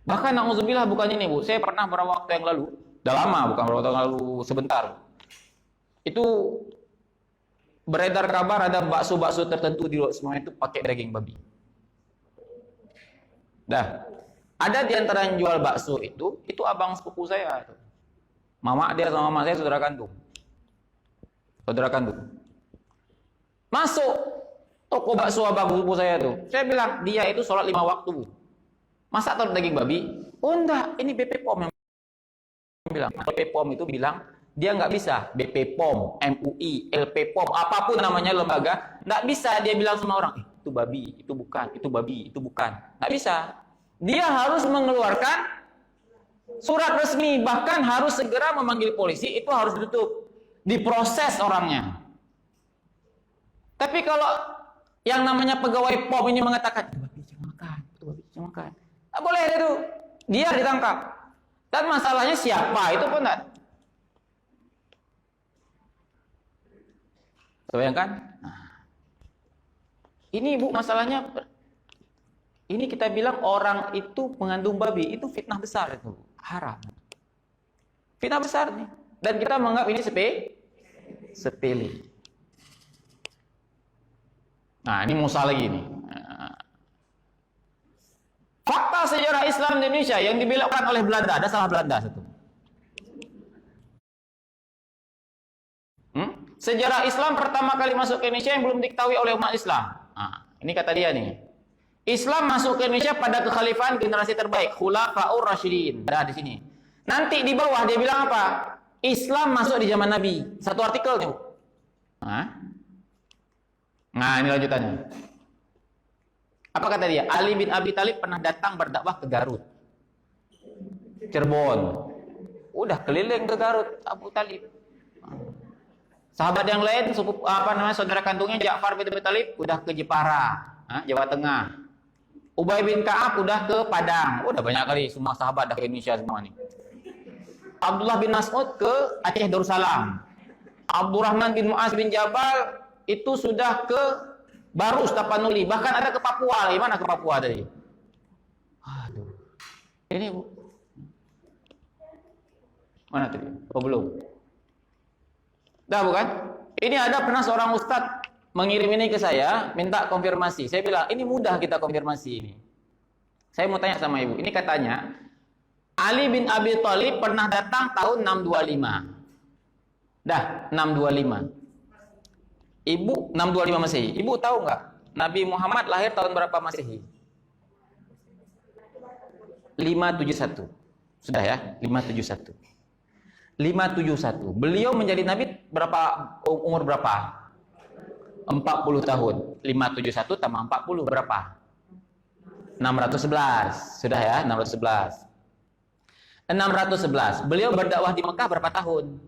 Bahkan na'udzubillah bukan ini, Bu. Saya pernah beberapa waktu yang lalu, udah lama, bukan beberapa waktu yang lalu, sebentar. Itu beredar kabar ada bakso-bakso tertentu di luar semua itu pakai daging babi. Dah, ada di antara yang jual bakso itu abang sepupu saya. Mama dia sama mama saya saudara kandung. Saudara kandung. Masuk toko bakso abang sepupu saya tuh. Saya bilang, dia itu sholat 5 waktu, Bu. Masa taruh daging babi? Oh enggak, ini BP POM yang bilang. BP POM itu bilang, dia nggak bisa. BP POM, MUI, LP POM, apapun namanya lembaga, nggak bisa dia bilang sama orang, itu babi, itu bukan, itu babi, itu bukan. Nggak bisa. Dia harus mengeluarkan surat resmi, bahkan harus segera memanggil polisi, itu harus ditutup. Diproses orangnya. Tapi kalau yang namanya pegawai POM ini mengatakan, itu babi, jangan makan, itu babi, jangan makan. Nggak boleh itu. Dia ditangkap. Dan masalahnya siapa? Itu pun enggak. Bayangkan? Nah, ini, Bu, masalahnya. Ini kita bilang orang itu mengandung babi. Itu fitnah besar itu. Haram. Fitnah besar nih. Dan kita menganggap ini sepele. Nah, ini Musa lagi nih. Fakta sejarah Islam di Indonesia yang dibelokkan oleh Belanda, ada salah Belanda satu. Sejarah Islam pertama kali masuk ke Indonesia yang belum diketahui oleh umat Islam. Nah, ini kata dia nih. Islam masuk ke Indonesia pada kekhalifahan generasi terbaik, Khulafaur Rasyidin. Ada di sini. Nanti di bawah dia bilang apa? Islam masuk di zaman Nabi. Satu artikel nih. Nah, ini lanjutannya. Apa kata dia? Ali bin Abi Thalib pernah datang berdakwah ke Garut, Cirebon. Udah keliling ke Garut Abu Thalib. Sahabat yang lain, saudara kandungnya Ja'far bin Abi Thalib udah ke Jepara, Jawa Tengah. Ubay bin Ka'ab udah ke Padang. Udah banyak kali semua sahabat dah ke Indonesia semua nih. Abdullah bin Mas'ud ke Aceh Darussalam. Abdurrahman bin Mu'az bin Jabal itu sudah ke Barus, Tapanuli, bahkan ada ke Papua. Gimana ke Papua tadi? Aduh. Ini, Bu. Mana tadi? Oh, belum. Dah bukan? Ini ada pernah seorang ustadz mengirim ini ke saya, minta konfirmasi. Saya bilang, ini mudah kita konfirmasi ini. Saya mau tanya sama ibu. Ini katanya, Ali bin Abi Thalib pernah datang tahun 625. Dah, 625. Ibu, 625 Masehi. Ibu tahu nggak? Nabi Muhammad lahir tahun berapa Masehi? 571. Sudah ya, 571. 571. Beliau menjadi nabi umur berapa? 40 tahun. 571 tambah 40 berapa? 611. Sudah ya, 611. 611. Beliau berdakwah di Mekah berapa tahun?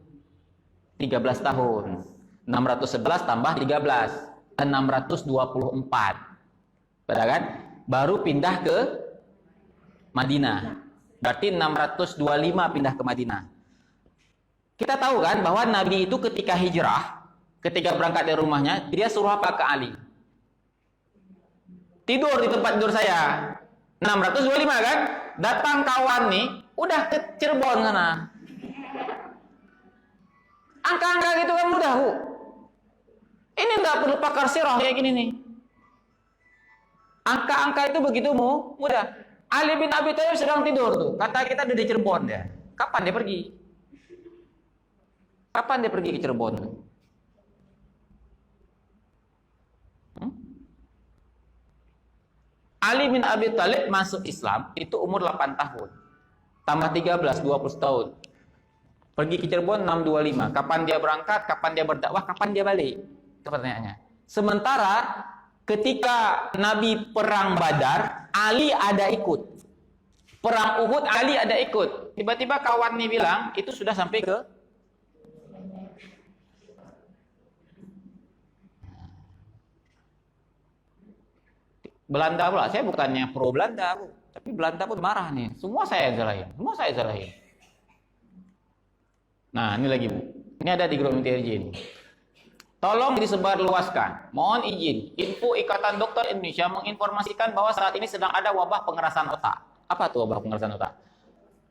13 tahun. 611 tambah 13. 624. Betul kan? Baru pindah ke Madinah. Berarti 625 pindah ke Madinah. Kita tahu kan bahwa Nabi itu ketika hijrah, ketika berangkat dari rumahnya, dia suruh apa ke Ali? Tidur di tempat tidur saya. 625 kan? Datang kawan nih, udah ke Cirebon sana. Angka-angka gitu kan mudah, Bu. Ini nggak perlu pakar sirah kayak gini nih. Angka-angka itu begitu mudah. Ali bin Abi Thalib sedang tidur tuh. Kata kita udah di Cirebon dia. Kapan dia pergi? Kapan dia pergi ke Cirebon? Ali bin Abi Thalib masuk Islam itu umur 8 tahun. Tambah 13, 20 tahun. Pergi ke Cirebon 625. Kapan dia berangkat, kapan dia berdakwah, kapan dia balik? Itu pertanyaannya. Sementara ketika Nabi perang Badar, Ali ada ikut. Perang Uhud, Ali ada ikut. Tiba-tiba kawan nih bilang, itu sudah sampai ke Belanda pula. Saya bukannya pro Belanda, Bu. Tapi Belanda pun marah nih. Semua saya salahin. Semua saya salahin. Nah, ini lagi, Bu. Ini ada di grup MTRJ ini. Tolong disebarluaskan. Mohon izin. Info Ikatan Dokter Indonesia menginformasikan bahwa saat ini sedang ada wabah pengerasan otak. Apa tuh wabah pengerasan otak?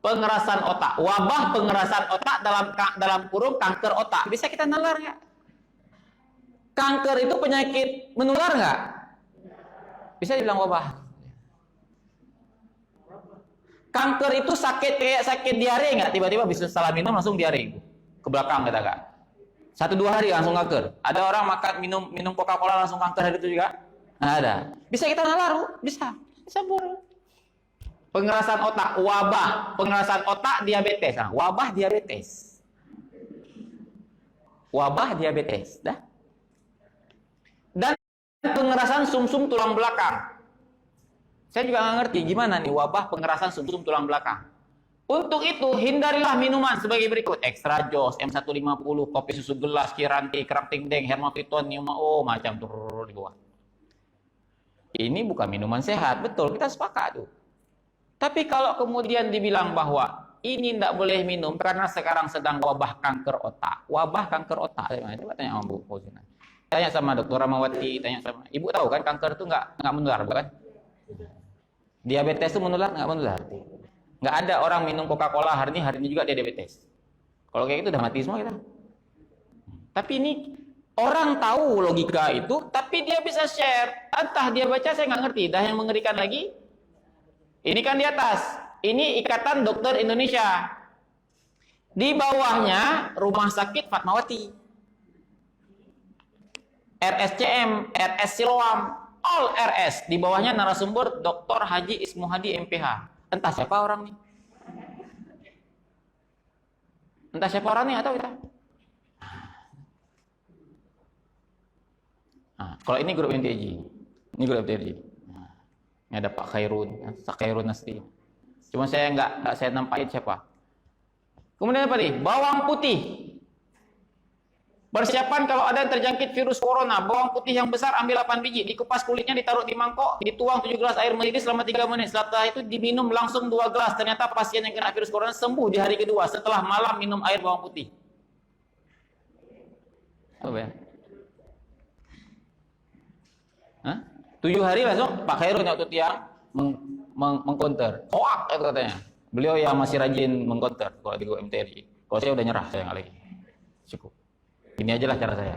Pengerasan otak. Wabah pengerasan otak dalam kurung kanker otak. Bisa kita nalar nggak? Kanker itu penyakit menular nggak? Bisa dibilang wabah. Kanker itu sakit kayak sakit diare nggak? Tiba-tiba bisa salah minum langsung diare ke belakang kata Kak. 1-2 hari langsung kanker. Ada orang makan minum Coca-Cola langsung kanker hari itu juga? Nah, ada. Bisa kita nalar, Bu? Bisa. Bisa, Bu. Pengerasan otak, wabah pengerasan otak diabetes. Nah, wabah diabetes. Wabah diabetes, dah. Dan pengerasan sumsum tulang belakang. Saya juga nggak ngerti gimana nih wabah pengerasan sumsum tulang belakang. Untuk itu hindarilah minuman sebagai berikut: Extra Joss, M150, kopi susu gelas, Kiranti, Kerating Deng, Hermafiton, macam turun di bawah. Ini bukan minuman sehat, betul, kita sepakat tuh. Tapi kalau kemudian dibilang bahwa ini tidak boleh minum karena sekarang sedang wabah kanker otak. Wabah kanker otak, coba tanya sama Bu Fauzina. Tanya sama Dr. Ramawati, tanya sama Ibu, tahu kan kanker itu nggak menular, bukan? Diabetes itu menular nggak menular? Nggak ada orang minum Coca-Cola hari ini juga dia diabetes. Kalau kayak gitu udah mati semua kita. Tapi ini orang tahu logika itu, tapi dia bisa share. Entah dia baca, saya nggak ngerti. Dah yang mengerikan lagi, ini kan di atas. Ini Ikatan Dokter Indonesia. Di bawahnya Rumah Sakit Fatmawati, RSCM, RS Siloam, all RS. Di bawahnya narasumber Dr. Haji Ismuhadi MPH. Entah siapa orang nih. Entah siapa orang nih atau kita. Nah, kalau ini grup MTJ. Ini grup MTJ. Nah, ini ada Pak Khairun, Pak Khairun Nasri. Cuma saya nggak saya nampakin siapa. Kemudian apa nih? Bawang putih. Persiapan kalau ada yang terjangkit virus corona. Bawang putih yang besar ambil 8 biji, dikupas kulitnya, ditaruh di mangkok, dituang 7 gelas air mendidih selama 3 menit. Setelah itu diminum langsung 2 gelas. Ternyata pasien yang kena virus corona sembuh di hari kedua setelah malam minum air bawang putih. Apa ya? 7 hari langsung Pak Khairun waktu tiang mengcounter. Hoak itu katanya. Beliau yang masih rajin mengcounter kalau di MTRI. Kalau saya udah nyerah, saya nggak lagi. Cukup. Ini aja lah cara saya.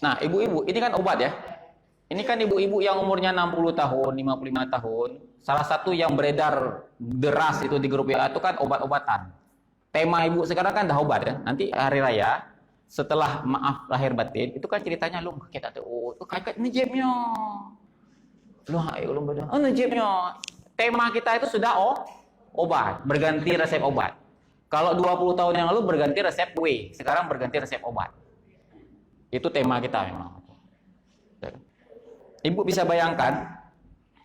Nah, ibu-ibu, ini kan obat ya. Ini kan ibu-ibu yang umurnya 60 tahun, 55 tahun. Salah satu yang beredar deras itu di grup WA itu kan obat-obatan. Tema ibu sekarang kan dah obat ya. Nanti hari raya, setelah maaf lahir batin, itu kan ceritanya lu kita tuh, kakak nejibnya. Lu belum beda. Oh, nejibnya. Tema kita itu sudah obat, berganti resep obat. Kalau 20 tahun yang lalu berganti resep W, sekarang berganti resep obat. Itu tema kita memang. Ibu bisa bayangkan,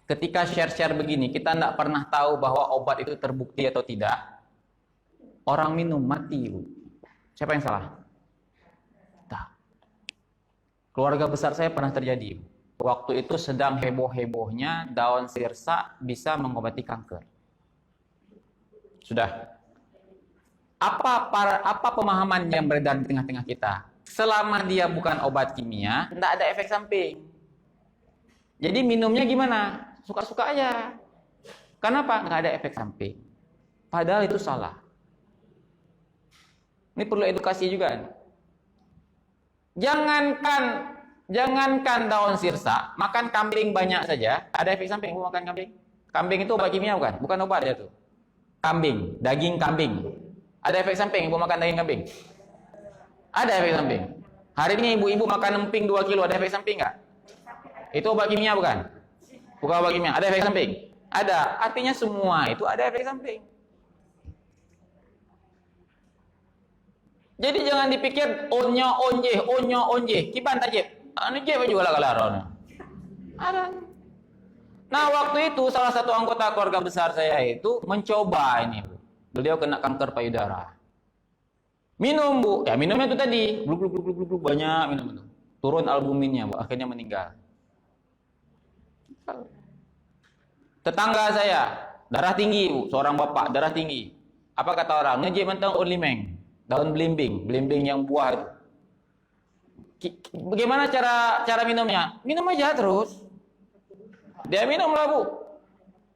ketika share-share begini, kita tidak pernah tahu bahwa obat itu terbukti atau tidak. Orang minum mati, Ibu. Siapa yang salah? Tak. Keluarga besar saya pernah terjadi, Ibu. Waktu itu sedang heboh-hebohnya daun sirsa bisa mengobati kanker. Sudah. Apa pemahaman yang beredar di tengah-tengah kita? Selama dia bukan obat kimia, tidak ada efek samping. Jadi minumnya gimana? Suka-suka aja. Kenapa? Nggak ada efek samping. Padahal itu salah. Ini perlu edukasi juga. Jangankan daun sirsa, makan kambing banyak saja, ada efek samping. Ibu makan kambing? Kambing itu obat kimia bukan? Bukan obat ya tuh. Kambing, daging kambing. Ada efek samping ibu makan daging kambing? Ada efek samping. Hari ini ibu-ibu makan emping 2 kilo, ada efek samping nggak? Itu obat kimia bukan? Bukan obat kimia. Ada efek samping? Ada. Artinya semua itu ada efek samping. Jadi jangan dipikir onyo onje, kiban tajib. Ini je juga lah. Ada. Nah, waktu itu salah satu anggota keluarga besar saya itu mencoba ini. Beliau kena kanker payudara. Minum, Bu. Ya, minumnya itu tadi. Bluk, banyak minum itu. Turun albuminnya, Bu. Akhirnya meninggal. Tetangga saya, darah tinggi, Bu. Seorang bapak, darah tinggi. Apa kata orang? Ngejek mentang olimeng. Daun belimbing yang buah itu. Bagaimana cara minumnya? Minum aja terus. Dia minumlah, Bu.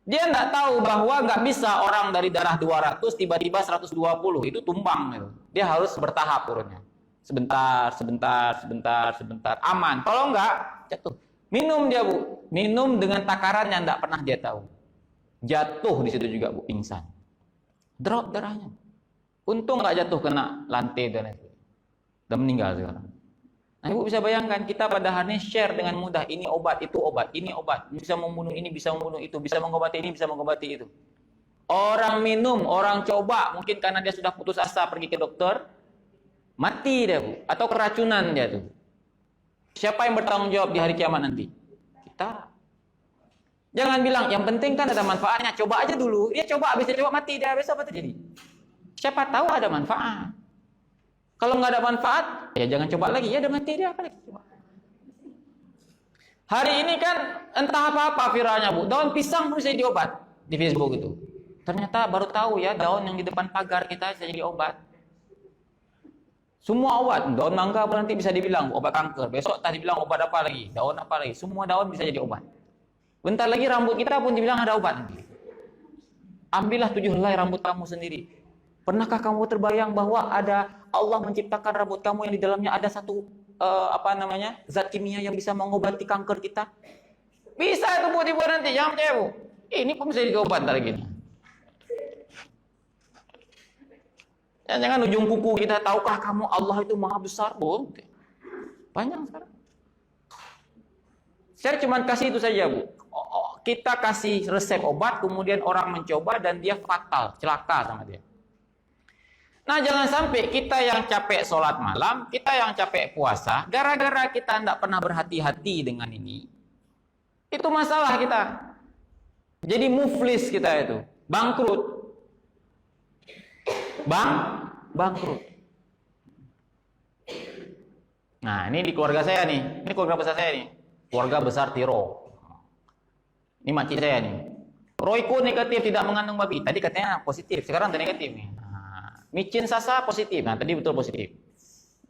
Dia enggak tahu bahwa enggak bisa orang dari darah 200 tiba-tiba 120, itu tumbang gitu. Dia harus bertahap turunnya. Sebentar, aman. Kalau enggak, jatuh. Minum dia, Bu. Minum dengan takaran yang enggak pernah dia tahu. Jatuh di situ juga, Bu, pingsan. Drop darahnya. Untung enggak jatuh kena lantai dan lain-lain. Dan meninggal sekarang. Nah, Ibu bisa bayangkan kita pada hari ini share dengan mudah, ini obat, itu obat, ini obat, bisa membunuh ini, bisa membunuh itu, bisa mengobati ini, bisa mengobati itu. Orang minum, orang coba, mungkin karena dia sudah putus asa pergi ke dokter, mati dia, Bu, atau keracunan dia tuh. Siapa yang bertanggung jawab di hari kiamat nanti? Kita. Jangan bilang, yang penting kan ada manfaatnya, coba aja dulu. Dia coba, habis dia coba mati, dia habis apa terjadi? Siapa tahu ada manfaat. Kalau nggak ada manfaat, ya jangan coba lagi. Ya udah mati dia kali. Hari ini kan entah apa-apa viralnya, Bu. Daun pisang pun bisa jadi obat di Facebook itu. Ternyata baru tahu ya daun yang di depan pagar kita bisa jadi obat. Semua obat. Daun mangga pun nanti bisa dibilang obat kanker. Besok tadi bilang obat apa lagi? Daun apa lagi? Semua daun bisa jadi obat. Bentar lagi rambut kita pun dibilang ada obat nanti. Ambillah 7 helai rambut kamu sendiri. Pernahkah kamu terbayang bahwa ada Allah menciptakan rambut kamu yang di dalamnya ada satu zat kimia yang bisa mengobati kanker kita? Bisa itu, Bu, dibuat nanti. Jangan percaya, Bu. Ini pun bisa diobat ntar gini. Jangan ujung kuku kita, tahukah kamu Allah itu maha besar, Bu? Banyak sekarang. Saya cuma kasih itu saja, Bu. Kita kasih resep obat, kemudian orang mencoba dan dia fatal, celaka sama dia. Nah, jangan sampai kita yang capek sholat malam, kita yang capek puasa, gara-gara kita tidak pernah berhati-hati dengan ini. Itu masalah kita. Jadi muflis kita itu, bangkrut. Bangkrut. Nah, ini di keluarga saya nih. Ini keluarga besar saya nih. Keluarga besar Tiro. Ini makcik saya nih. Royko negatif, tidak mengandung babi. Tadi katanya positif, sekarang udah negatif nih. Micin sasa positif. Nah, tadi betul positif.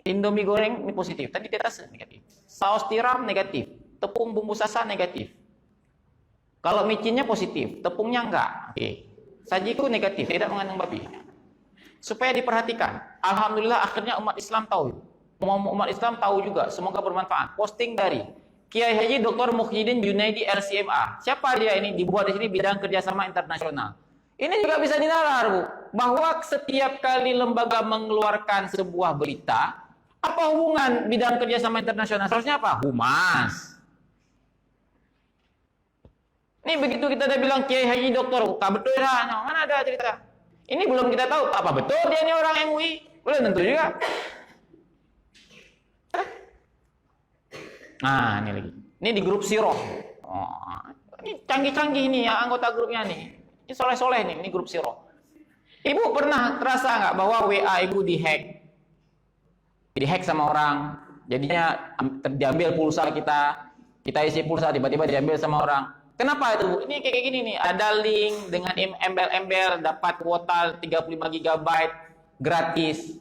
Indomie goreng ini positif. Tadi di atas negatif. Saus tiram negatif. Tepung bumbu sasa negatif. Kalau micinnya positif, tepungnya enggak. Oke. Sajiku negatif, tidak mengandung babi. Supaya diperhatikan. Alhamdulillah akhirnya umat Islam tahu. umat Islam tahu juga, semoga bermanfaat. Posting dari Kiai Haji Dr. Muhyiddin Junaidi LCMA. Siapa dia ini? Dibuat di sini bidang kerjasama internasional. Ini juga bisa dinalar, Bu, bahwa setiap kali lembaga mengeluarkan sebuah berita, apa hubungan bidang kerjasama internasional? Seharusnya apa? Humas. Ini begitu kita udah bilang Kiai Haji Doktor, tak betul lah, mana ada cerita? Ini belum kita tahu apa betul dia ini orang MUI, belum tentu juga. Nah, ini lagi. Ini di grup Siroh. Oh, ini canggih-canggih nih ya anggota grupnya nih. Ini soleh-soleh nih, ini grup Siroh. Ibu pernah terasa nggak bahwa WA ibu dihack? Dihack sama orang, jadinya diambil pulsa kita isi pulsa tiba-tiba diambil sama orang. Kenapa itu, Bu? Ini kayak gini nih, ada link dengan embel-embel dapat kuota 35 GB gratis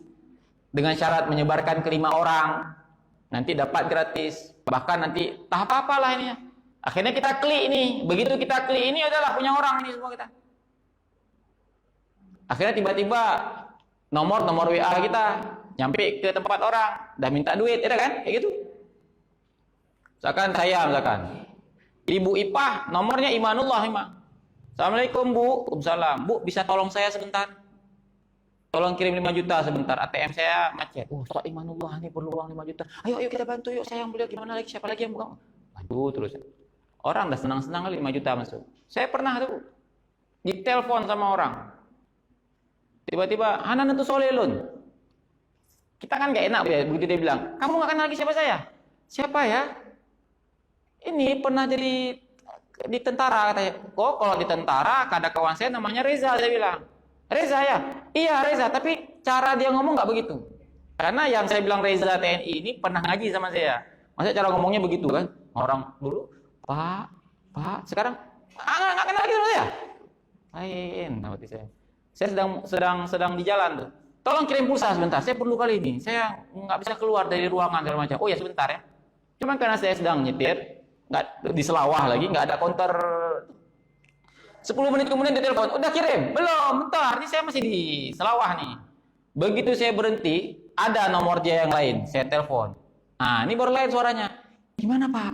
dengan syarat menyebarkan ke 5 orang. Nanti dapat gratis, bahkan nanti tahap apalah ini. Akhirnya kita klik ini, begitu kita klik ini adalah punya orang ini semua kita. Akhirnya tiba-tiba nomor WA kita nyampe ke tempat orang, udah minta duit, ya kan? Kayak gitu. Misalkan Ibu Ipah, nomornya Imanullah Imam. Assalamualaikum Bu, Waalaikumsalam. Bu, bisa tolong saya sebentar? Tolong kirim 5 juta sebentar, ATM saya macet. Oh, Ustaz Imanullah ini perlu uang 5 juta. Ayo kita bantu yuk, saya yang beliau gimana lagi, siapa lagi yang buka? Bantu terus. Orang udah senang-senang kali 5 juta masuk. Saya pernah tuh ditelepon sama orang. Tiba-tiba, Hanan itu solelun. Kita kan gak enak ya, begitu dia bilang, kamu gak kenal lagi siapa saya? Siapa ya? Ini pernah jadi di tentara katanya. Oh, kalau di tentara ada kawan saya namanya Reza, saya bilang. Reza ya? Iya Reza, tapi cara dia ngomong nggak begitu. Karena yang saya bilang Reza TNI ini pernah ngaji sama saya. Maksudnya cara ngomongnya begitu kan? Orang dulu, Pak, sekarang nggak kenal lagi sama saya. Lain, berarti saya. Saya sedang di jalan tuh. Tolong kirim pulsa sebentar, saya perlu kali ini. Saya nggak bisa keluar dari ruangan segala macam. Oh ya sebentar ya. Cuman karena saya sedang nyetir, nggak di Selawah lagi, nggak ada counter. 10 menit kemudian dia telepon, udah kirim? Belum, bentar, ini saya masih di Selawah nih. Begitu saya berhenti, ada nomor dia yang lain, saya telepon. Nah, ini baru lain suaranya. Gimana Pak?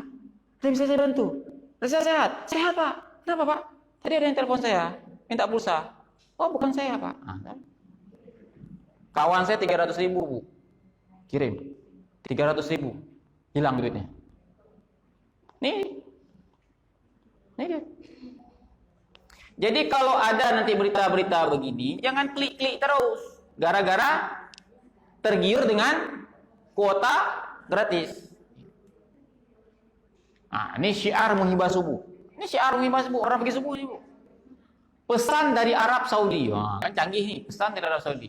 Ada bisa saya bantu? Saya sehat? Sehat Pak. Kenapa Pak? Tadi ada yang telepon saya, minta pulsa. Oh bukan saya Pak. Nah, kawan saya 300.000 Bu. Kirim. 300.000. Hilang duitnya. Nih dia. Jadi kalau ada nanti berita-berita begini, jangan klik-klik terus. Gara-gara tergiur dengan kuota gratis. Nah, ini syiar menghibah subuh. Ini syiar menghibah subuh. Orang pergi subuh ini, Bu. Pesan dari Arab Saudi. Wah, kan canggih nih, pesan dari Arab Saudi.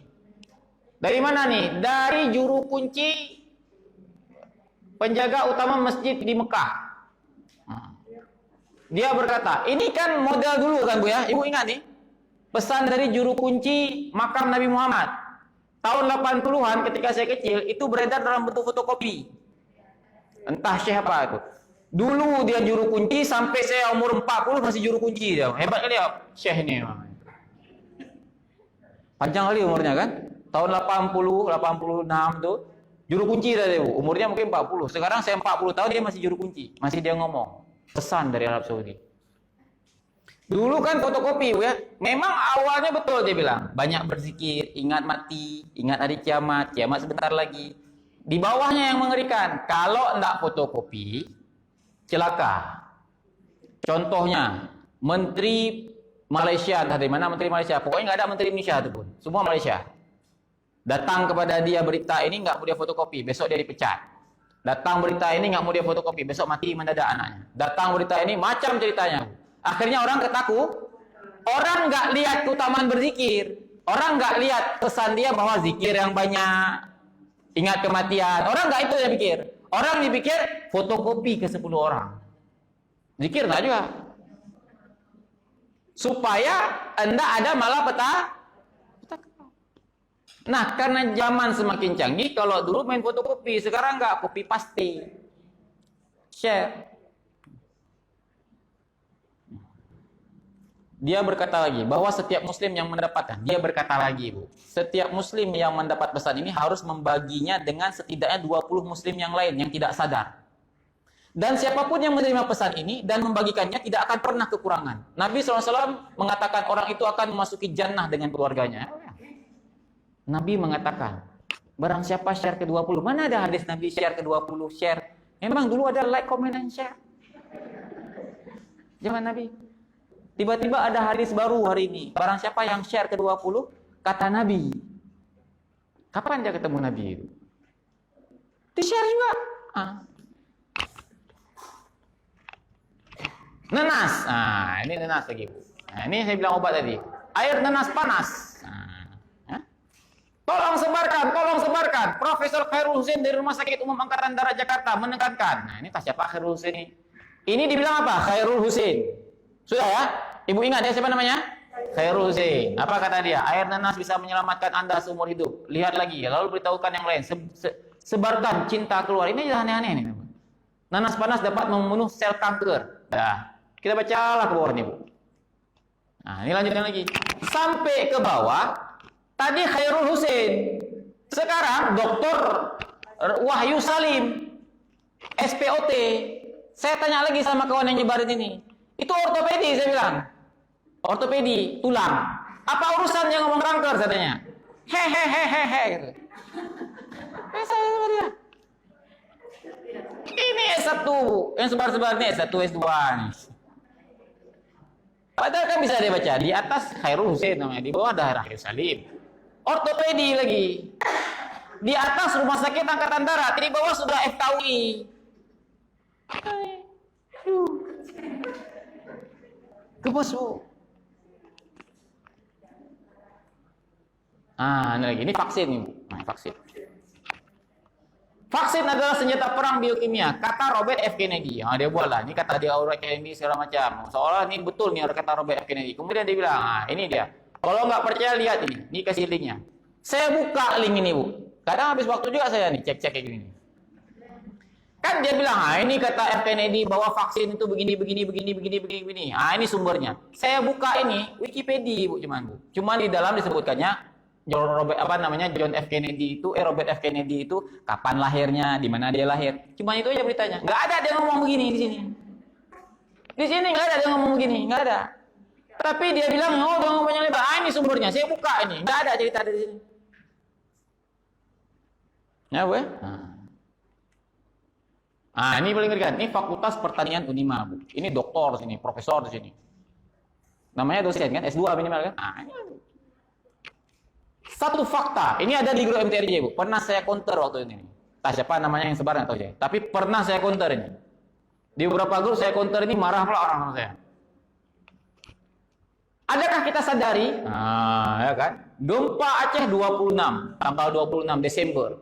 Dari mana nih? Dari juru kunci penjaga utama masjid di Mekah. Dia berkata, ini kan model dulu kan Bu ya, Ibu ingat nih, pesan dari juru kunci makam Nabi Muhammad. Tahun 80-an ketika saya kecil, itu beredar dalam bentuk fotokopi. Entah siapa itu. Dulu dia juru kunci, sampai saya umur 40 masih juru kunci dia. Hebat kali ya, Syekh ini. Panjang kali umurnya kan. Tahun 80, 86 tuh, juru kunci dia Bu. Umurnya mungkin 40. Sekarang saya 40 tahun, dia masih juru kunci. Masih dia ngomong. Pesan dari Arab Saudi. Dulu kan fotokopi ya. Memang awalnya betul dia bilang, banyak berzikir, ingat mati, ingat hari kiamat sebentar lagi. Di bawahnya yang mengerikan, kalau enggak fotokopi, celaka. Contohnya, Menteri Malaysia, dari mana Menteri Malaysia? Pokoknya nggak ada Menteri Indonesia itu pun, semua Malaysia. Datang kepada dia berita ini nggak mau dia fotokopi, besok dia dipecat. Datang berita ini nggak mau dia fotokopi, besok mati mendadak anaknya. Datang berita ini macam ceritanya. Akhirnya orang ketakut. Orang nggak lihat keutamaan berzikir. Orang nggak lihat pesan dia bahwa zikir yang banyak, ingat kematian. Orang nggak itu dia pikir. Orang dipikir fotokopi ke 10 orang. Zikir nggak juga. Supaya Anda ada malah peta. Nah, karena zaman semakin canggih, kalau dulu main fotokopi, sekarang nggak, copy paste, share. Dia berkata lagi bahwa setiap muslim yang mendapatkan, dia berkata lagi, Bu, setiap muslim yang mendapat pesan ini harus membaginya dengan setidaknya 20 muslim yang lain yang tidak sadar. Dan siapapun yang menerima pesan ini dan membagikannya tidak akan pernah kekurangan. Nabi SAW mengatakan orang itu akan memasuki jannah dengan keluarganya. Nabi mengatakan, barang siapa share ke-20, mana ada hadis Nabi share ke-20, share. Memang dulu ada like, comment, and share. Zaman Nabi. Tiba-tiba ada hadis baru hari ini. Barang siapa yang share ke-20, kata Nabi. Kapan dia ketemu Nabi itu? Di-share juga. Nenas. Nah, ini nenas lagi, Bu. Nah, ini saya bilang obat tadi. Air nenas panas. Tolong sebarkan. Profesor Khairul Husain dari Rumah Sakit Umum Angkatan Darat Jakarta menekankan. Nah, ini siapa Khairul Husain ini? Ini dibilang apa? Khairul Husain. Sudah ya? Ibu ingat ya siapa namanya? Khairul Husain. Apa kata dia? Air nanas bisa menyelamatkan Anda seumur hidup. Lihat lagi, lalu beritahukan yang lain. Sebarkan cinta keluar. Ini aneh-aneh nih. Nanas panas dapat membunuh sel kanker. Nah, kita bacalah ke bawah nih, Bu. Nah, ini lanjutkan lagi. Sampai ke bawah, tadi Khairul Husain. Sekarang Dr. Wahyu Salim, SPOT. Saya tanya lagi sama kawan yang nyebarin ini. Itu ortopedi, saya bilang. Ortopedi, tulang. Apa urusannya ngomong kanker, katanya? Hehehehehe. Gitu. Saya sama dia. Ini S1. Yang sebar-sebar ini S1, S2. Nih. Padahal kan bisa dia baca. Di atas Khairul Husain namanya. Di bawah ada Wahyu Salim. Ortopedi lagi. Di atas Rumah Sakit Angkatan Darat. Di bawah sudah FKUI. Kebos, Bu. Ini lagi. Ini vaksin nih, Bu. Nah, vaksin. Vaksin adalah senjata perang biokimia. Kata Robert F. Kennedy. Dia buatlah. Ini kata dia Robert Kennedy segala macam. Seolah ini betul nih kata Robert F. Kennedy. Kemudian dia bilang, ini dia. Kalau nggak percaya lihat ini. Ini kasih linknya. Saya buka link ini, Bu. Kadang habis waktu juga saya nih cek-cek kayak gini. Kan dia bilang, ini kata F. Kennedy bahwa vaksin itu begini. Ini sumbernya. Saya buka ini Wikipedia, Bu, cuman di dalam disebutkannya John F. Kennedy itu, Robert F. Kennedy itu kapan lahirnya, di mana dia lahir. Cuma itu aja beritanya. Nggak ada dia ngomong begini di sini. Di sini nggak ada dia ngomong begini, nggak ada. Tapi dia bilang, dia ngomongnya lebar. Ini sumbernya, saya buka ini. Nggak ada cerita di sini. Ya, Bu. Ini paling ngeri kan. Ini Fakultas Pertanian Unima, Bu. Ini doktor sini, profesor di sini. Namanya dosen kan, S2 minimal kan. Ini satu fakta. Ini ada di grup MTRJ, Bu. Pernah saya counter waktu ini. Tak siapa namanya yang sebar atau saya. Tapi pernah saya counter ini. Di beberapa grup saya counter ini marah pula orang sama saya. Adakah kita sadari? Ya kan? Gempa Aceh 26, tanggal 26 Desember.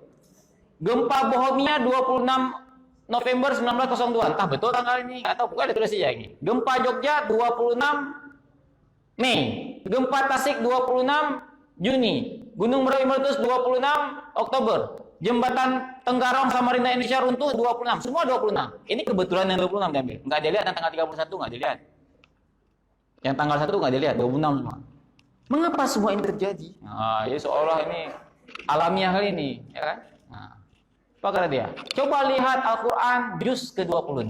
Gempa Bohemia 26 November 1902. Entah betul tanggal ini, enggak tahu, pokoknya ada tulisnya ini. Gempa Jogja 26 Mei. Gempa Tasik 26 Juni. Gunung Merapi meletus 26 Oktober. Jembatan Tenggarong Samarinda Indonesia runtuh 26. Semua 26. Ini kebetulan yang 26 diambil. Enggak dilihat yang tanggal 31 enggak dilihat. Yang tanggal 1 enggak dilihat, 26 semua. Mengapa semua ini terjadi? Jadi seolah ini alamiah kali ini, ya kan? Apa kata dia? Coba lihat Al-Quran juz ke-26.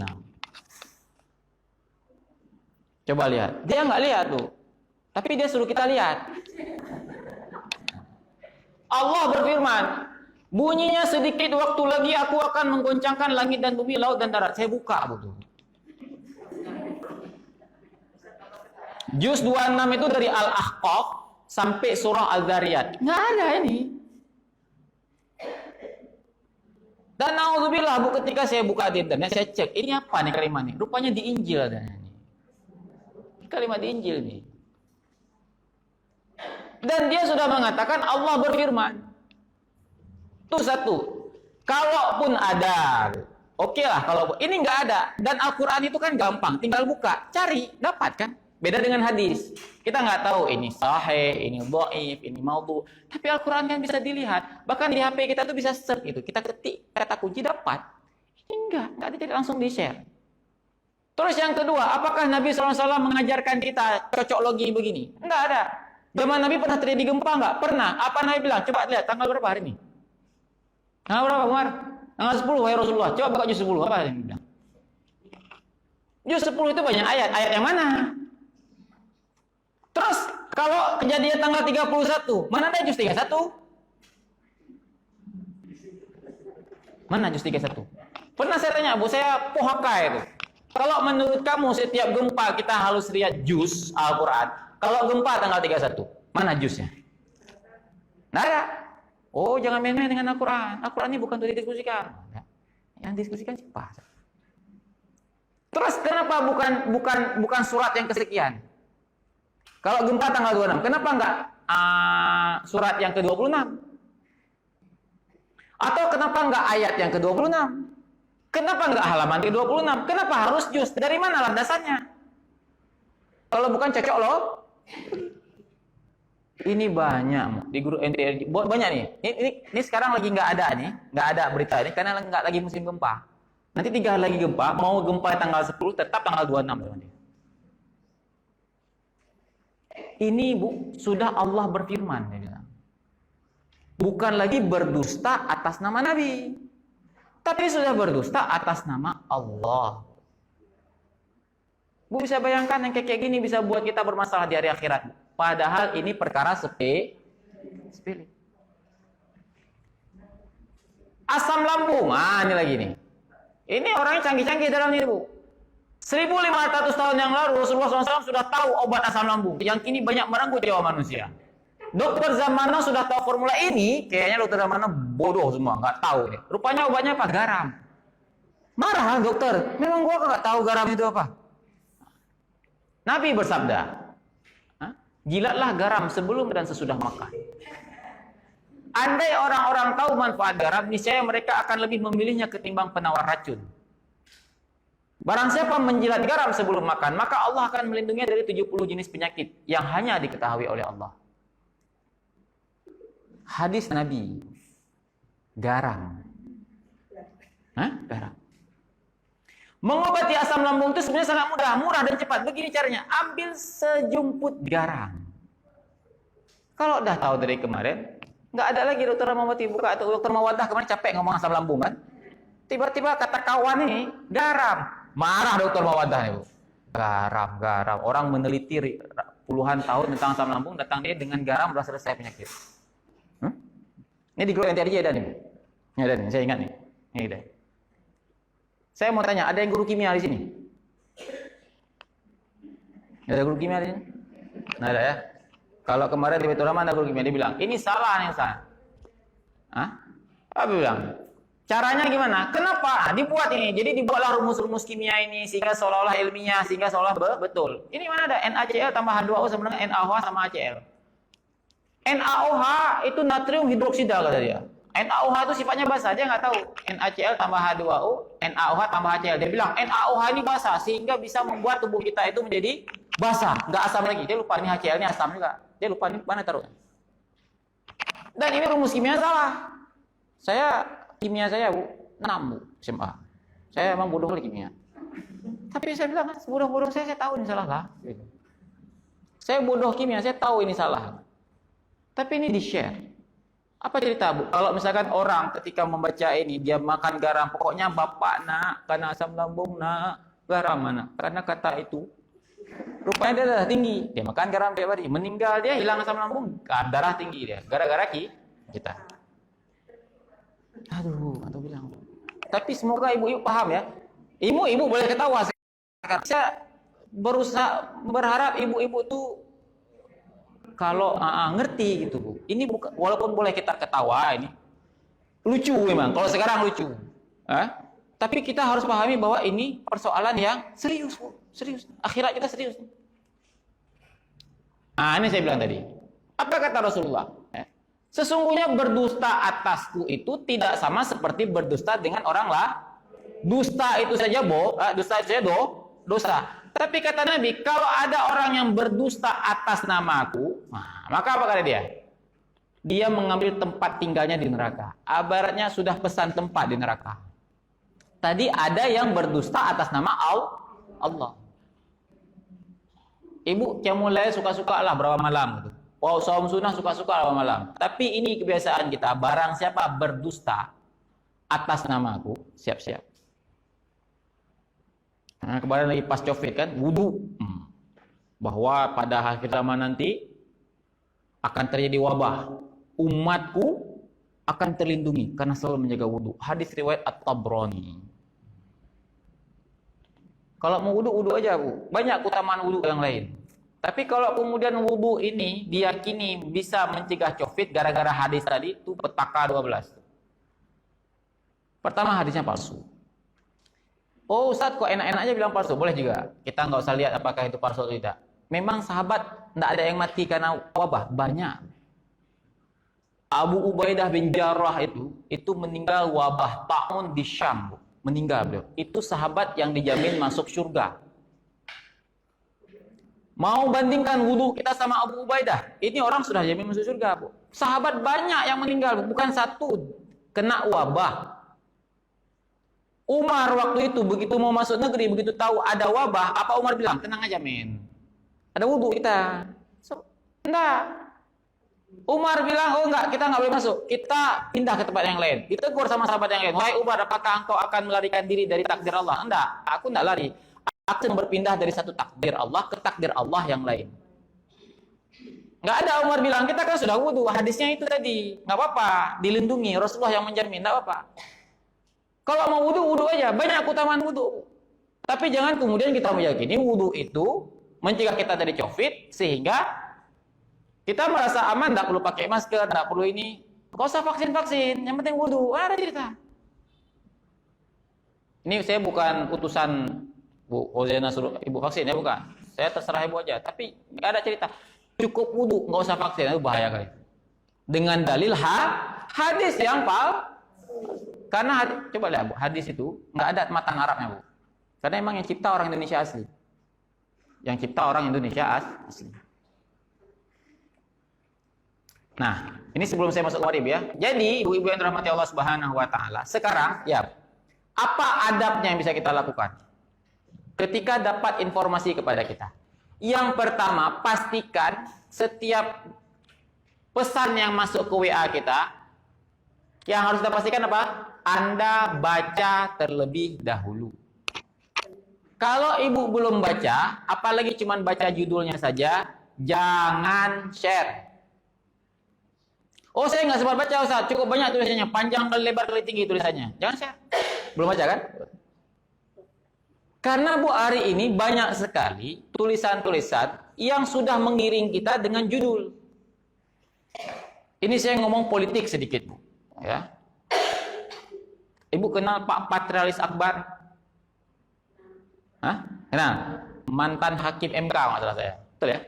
Coba lihat. Dia nggak lihat tuh. Tapi dia suruh kita lihat. Allah berfirman, bunyinya sedikit waktu lagi aku akan menggoncangkan langit dan bumi, laut dan darat. Saya buka betul. Juz 26 itu dari Al-Ahqaf sampai surah Al-Dzariyat. Nggak ada ini. Dan na'udzubillah, Bu, ketika saya buka di internet, saya cek, ini apa nih kalimat nih? Rupanya di Injil adanya nih. Kalimat di Injil nih. Dan dia sudah mengatakan Allah berfirman. Itu satu. Kalaupun ada, oke lah kalau ini nggak ada. Dan Al-Quran itu kan gampang, tinggal buka, cari, dapat kan? Beda dengan hadis. Kita nggak tahu ini sahih, ini dhaif, ini maudhu. Tapi Al-Quran kan bisa dilihat. Bahkan di HP kita tuh bisa search gitu. Kita ketik kata kunci dapat. Ini enggak ada, jadi langsung di-share. Terus yang kedua, apakah Nabi SAW mengajarkan kita cocok logi begini? Enggak ada. Zaman Nabi pernah terjadi gempa enggak? Pernah. Apa Nabi bilang? Coba lihat tanggal berapa hari ini? Tanggal berapa, Umar? Tanggal 10, wahai Rasulullah. Coba buka juz 10. Apa yang bilang? Juz 10 itu banyak ayat. Ayat yang mana? Terus, kalau kejadian tanggal 31, mana ada juz 31? Mana juz 31? Pernah saya tanya, Bu, saya pohaka itu. Kalau menurut kamu setiap gempa kita harus lihat juz Al-Quran. Kalau gempa tanggal 31, mana juznya? Nah, ada. Oh, jangan main-main dengan Al-Quran. Al-Quran ini bukan untuk didiskusikan. Yang diskusikan siapa? Terus kenapa bukan surat yang kesekian? Kalau gempa tanggal 26, kenapa enggak surat yang ke-26? Atau kenapa enggak ayat yang ke-26? Kenapa enggak halaman ke-26? Kenapa harus juz? Dari mana landasannya? Kalau bukan cocok loh. Ini banyak di guru NTRJ, banyak nih. Ini sekarang lagi nggak ada nih, nggak ada berita ini karena nggak lagi musim gempa. Nanti 3 hari lagi gempa, mau gempa tanggal 10 tetap tanggal 26 teman-teman. Ini Bu, sudah Allah berfirman, dia bilang. Bukan lagi berdusta atas nama Nabi, tapi sudah berdusta atas nama Allah. Bu bisa bayangkan yang kayak gini bisa buat kita bermasalah di hari akhirat. Padahal ini perkara sepele. Asam lambung, ini lagi nih. Ini orangnya canggih-canggih dalam ini, Bu. 1500 tahun yang lalu Rasulullah SAW sudah tahu obat asam lambung yang kini banyak merenggut jiwa manusia. Dokter zaman now sudah tahu formula ini, kayaknya dokter zaman now bodoh semua, nggak tahu nih. Rupanya obatnya apa? Garam. Marah dokter, memang gua nggak tahu garam itu apa. Nabi bersabda, jilatlah garam sebelum dan sesudah makan. Andai orang-orang tahu manfaat garam, niscaya mereka akan lebih memilihnya ketimbang penawar racun. Barang siapa menjilat garam sebelum makan, maka Allah akan melindunginya dari 70 jenis penyakit yang hanya diketahui oleh Allah. Hadis Nabi, garam. Garam. Mengobati asam lambung itu sebenarnya sangat mudah, murah dan cepat. Begini caranya, ambil sejumput garam. Kalau udah tahu dari kemarin, nggak ada lagi dokter Rahmawati buka atau dokter Mawadah kemarin capek ngomong asam lambung kan. Tiba-tiba kata kawan ini, garam. Marah dokter Mawadah nih, Bu. Garam. Orang meneliti puluhan tahun tentang asam lambung, datang dia dengan garam sudah selesai penyakit. Ini di grup NTRJ ada nih. Ini ada nih, saya ingat nih. Ini ada. Saya mau tanya, ada yang guru kimia di sini? Ada guru kimia di sini? Nah, ada ya. Kalau kemarin di Baitur Rahman ada guru kimia, dia bilang, ini salah nih Ustaz. Apa bilang? Caranya gimana? Kenapa? Dibuat ini. Jadi dibuatlah rumus-rumus kimia ini sehingga seolah-olah ilmiah, sehingga seolah betul. Ini mana ada NaCl tambah H2O sama dengan NaOH sama HCl. NaOH itu natrium hidroksida kata dia. NaOH itu sifatnya basah, dia nggak tahu. NaCl tambah H2O, NaOH tambah HCl. Dia bilang NaOH ini basah sehingga bisa membuat tubuh kita itu menjadi basah, nggak asam lagi. Dia lupa ini HCl ini asam juga. Dia lupa ini mana taruhnya. Dan ini rumus kimia salah. Kimia saya Bu, 6 Bu, SMA. Saya emang bodoh kali kimia. Tapi saya bilang, bodoh-bodoh saya tahu ini salah lah. Saya bodoh kimia, saya tahu ini salah. Tapi ini di-share. Apa cerita Bu? Kalau misalkan orang ketika membaca ini, dia makan garam, pokoknya bapak nak, karena asam lambung nak, garam mana? Karena kata itu, rupanya dia darah tinggi. Dia makan garam tiap hari, meninggal dia, hilang asam lambung, darah tinggi dia. Gara-gara kita. Aduh, bilang. Tapi semoga ibu-ibu paham ya. Ibu-ibu boleh ketawa sekarang. Saya berusaha berharap ibu-ibu tuh kalau ngerti gitu Bu. Ini bukan, walaupun boleh kita ketawa ini lucu memang. Kalau sekarang lucu. Tapi kita harus pahami bahwa ini persoalan yang serius Bu. Serius. Akhirat kita serius. Ini saya bilang tadi. Apa kata Rasulullah? Sesungguhnya berdusta atasku itu tidak sama seperti berdusta dengan orang lain. Dusta itu saja dosa. Tapi kata Nabi, kalau ada orang yang berdusta atas namaku, maka apa kata dia? Dia mengambil tempat tinggalnya di neraka. Ibaratnya sudah pesan tempat di neraka. Tadi ada yang berdusta atas nama Allah. Ibu mulai suka-suka lah berapa malam gitu. Wow, saum sunnah suka-suka berapa malam. Tapi ini kebiasaan kita, barang siapa berdusta atas nama aku, siap-siap. Nah, kemarin lagi pas COVID kan, wudu. Bahwa pada akhir zaman nanti akan terjadi wabah. Umatku akan terlindungi karena selalu menjaga wudu. Hadis riwayat At-Tabrani. Kalau mau wudu, wudu aja, Bu. Banyak keutamaan wudu yang lain. Tapi kalau kemudian wudu ini diyakini bisa mencegah COVID gara-gara hadis tadi, itu petaka 12. Pertama, hadisnya palsu. Oh Ustaz, kok enak-enak aja bilang palsu? Boleh juga. Kita nggak usah lihat apakah itu palsu atau tidak. Memang sahabat nggak ada yang mati karena wabah. Banyak. Abu Ubaidah bin Jarrah itu meninggal wabah ta'un di Syam. Meninggal beliau. Itu sahabat yang dijamin masuk surga. Mau bandingkan wudhu kita sama Abu Ubaidah. Ini orang sudah jamin masuk surga, Bu. Sahabat banyak yang meninggal, bukan satu. Kena wabah. Umar waktu itu begitu mau masuk negeri, begitu tahu ada wabah, apa Umar bilang? Tenang aja, men. Ada wudhu kita. Enggak. Umar bilang, oh enggak, kita enggak boleh masuk. Kita pindah ke tempat yang lain. Ditegur sama sahabat yang lain. Wahai Umar, apakah engkau akan melarikan diri dari takdir Allah? Enggak, aku enggak lari. Aku berpindah dari satu takdir Allah ke takdir Allah yang lain. Enggak ada Umar bilang, kita kan sudah wudhu. Hadisnya itu tadi. Enggak apa-apa, dilindungi. Rasulullah yang menjamin, enggak apa-apa. Kalau mau wudhu, wudhu aja. Banyak keutamaan wudhu. Tapi jangan kemudian kita meyakini wudhu itu mencegah kita dari COVID, sehingga kita merasa aman, tidak perlu pakai masker, tidak perlu ini. Gak usah vaksin-vaksin, yang penting wudhu. Ada cerita. Ini saya bukan utusan Bu Hozena suruh ibu vaksin, ya bukan. Saya terserah ibu aja. Tapi nggak ada cerita. Cukup wudhu, nggak usah vaksin, itu bahaya kali. Dengan dalil hadis yang karena coba lihat Bu, hadis itu nggak ada matan Arabnya, Bu. Karena emang yang cipta orang Indonesia asli. Yang cipta orang Indonesia asli. Nah, ini sebelum saya masuk warib ya. Jadi, ibu-ibu yang dirahmati Allah Subhanahu wa taala, sekarang ya, apa adabnya yang bisa kita lakukan ketika dapat informasi kepada kita? Yang pertama, pastikan setiap pesan yang masuk ke WA kita, yang harus kita pastikan apa? Anda baca terlebih dahulu. Kalau ibu belum baca, apalagi cuma baca judulnya saja, jangan share. Oh, saya nggak sempat baca, Ustaz. Cukup banyak tulisannya, panjang kali lebar kali tinggi tulisannya. Jangan share. Belum baca kan? Karena Bu, hari ini banyak sekali tulisan-tulisan yang sudah mengiring kita dengan judul. Ini saya ngomong politik sedikit, Bu. Ya. Ibu kenal Pak Patrialis Akbar? Hah? Kenal? Mantan hakim MK, masalah saya. Betul ya?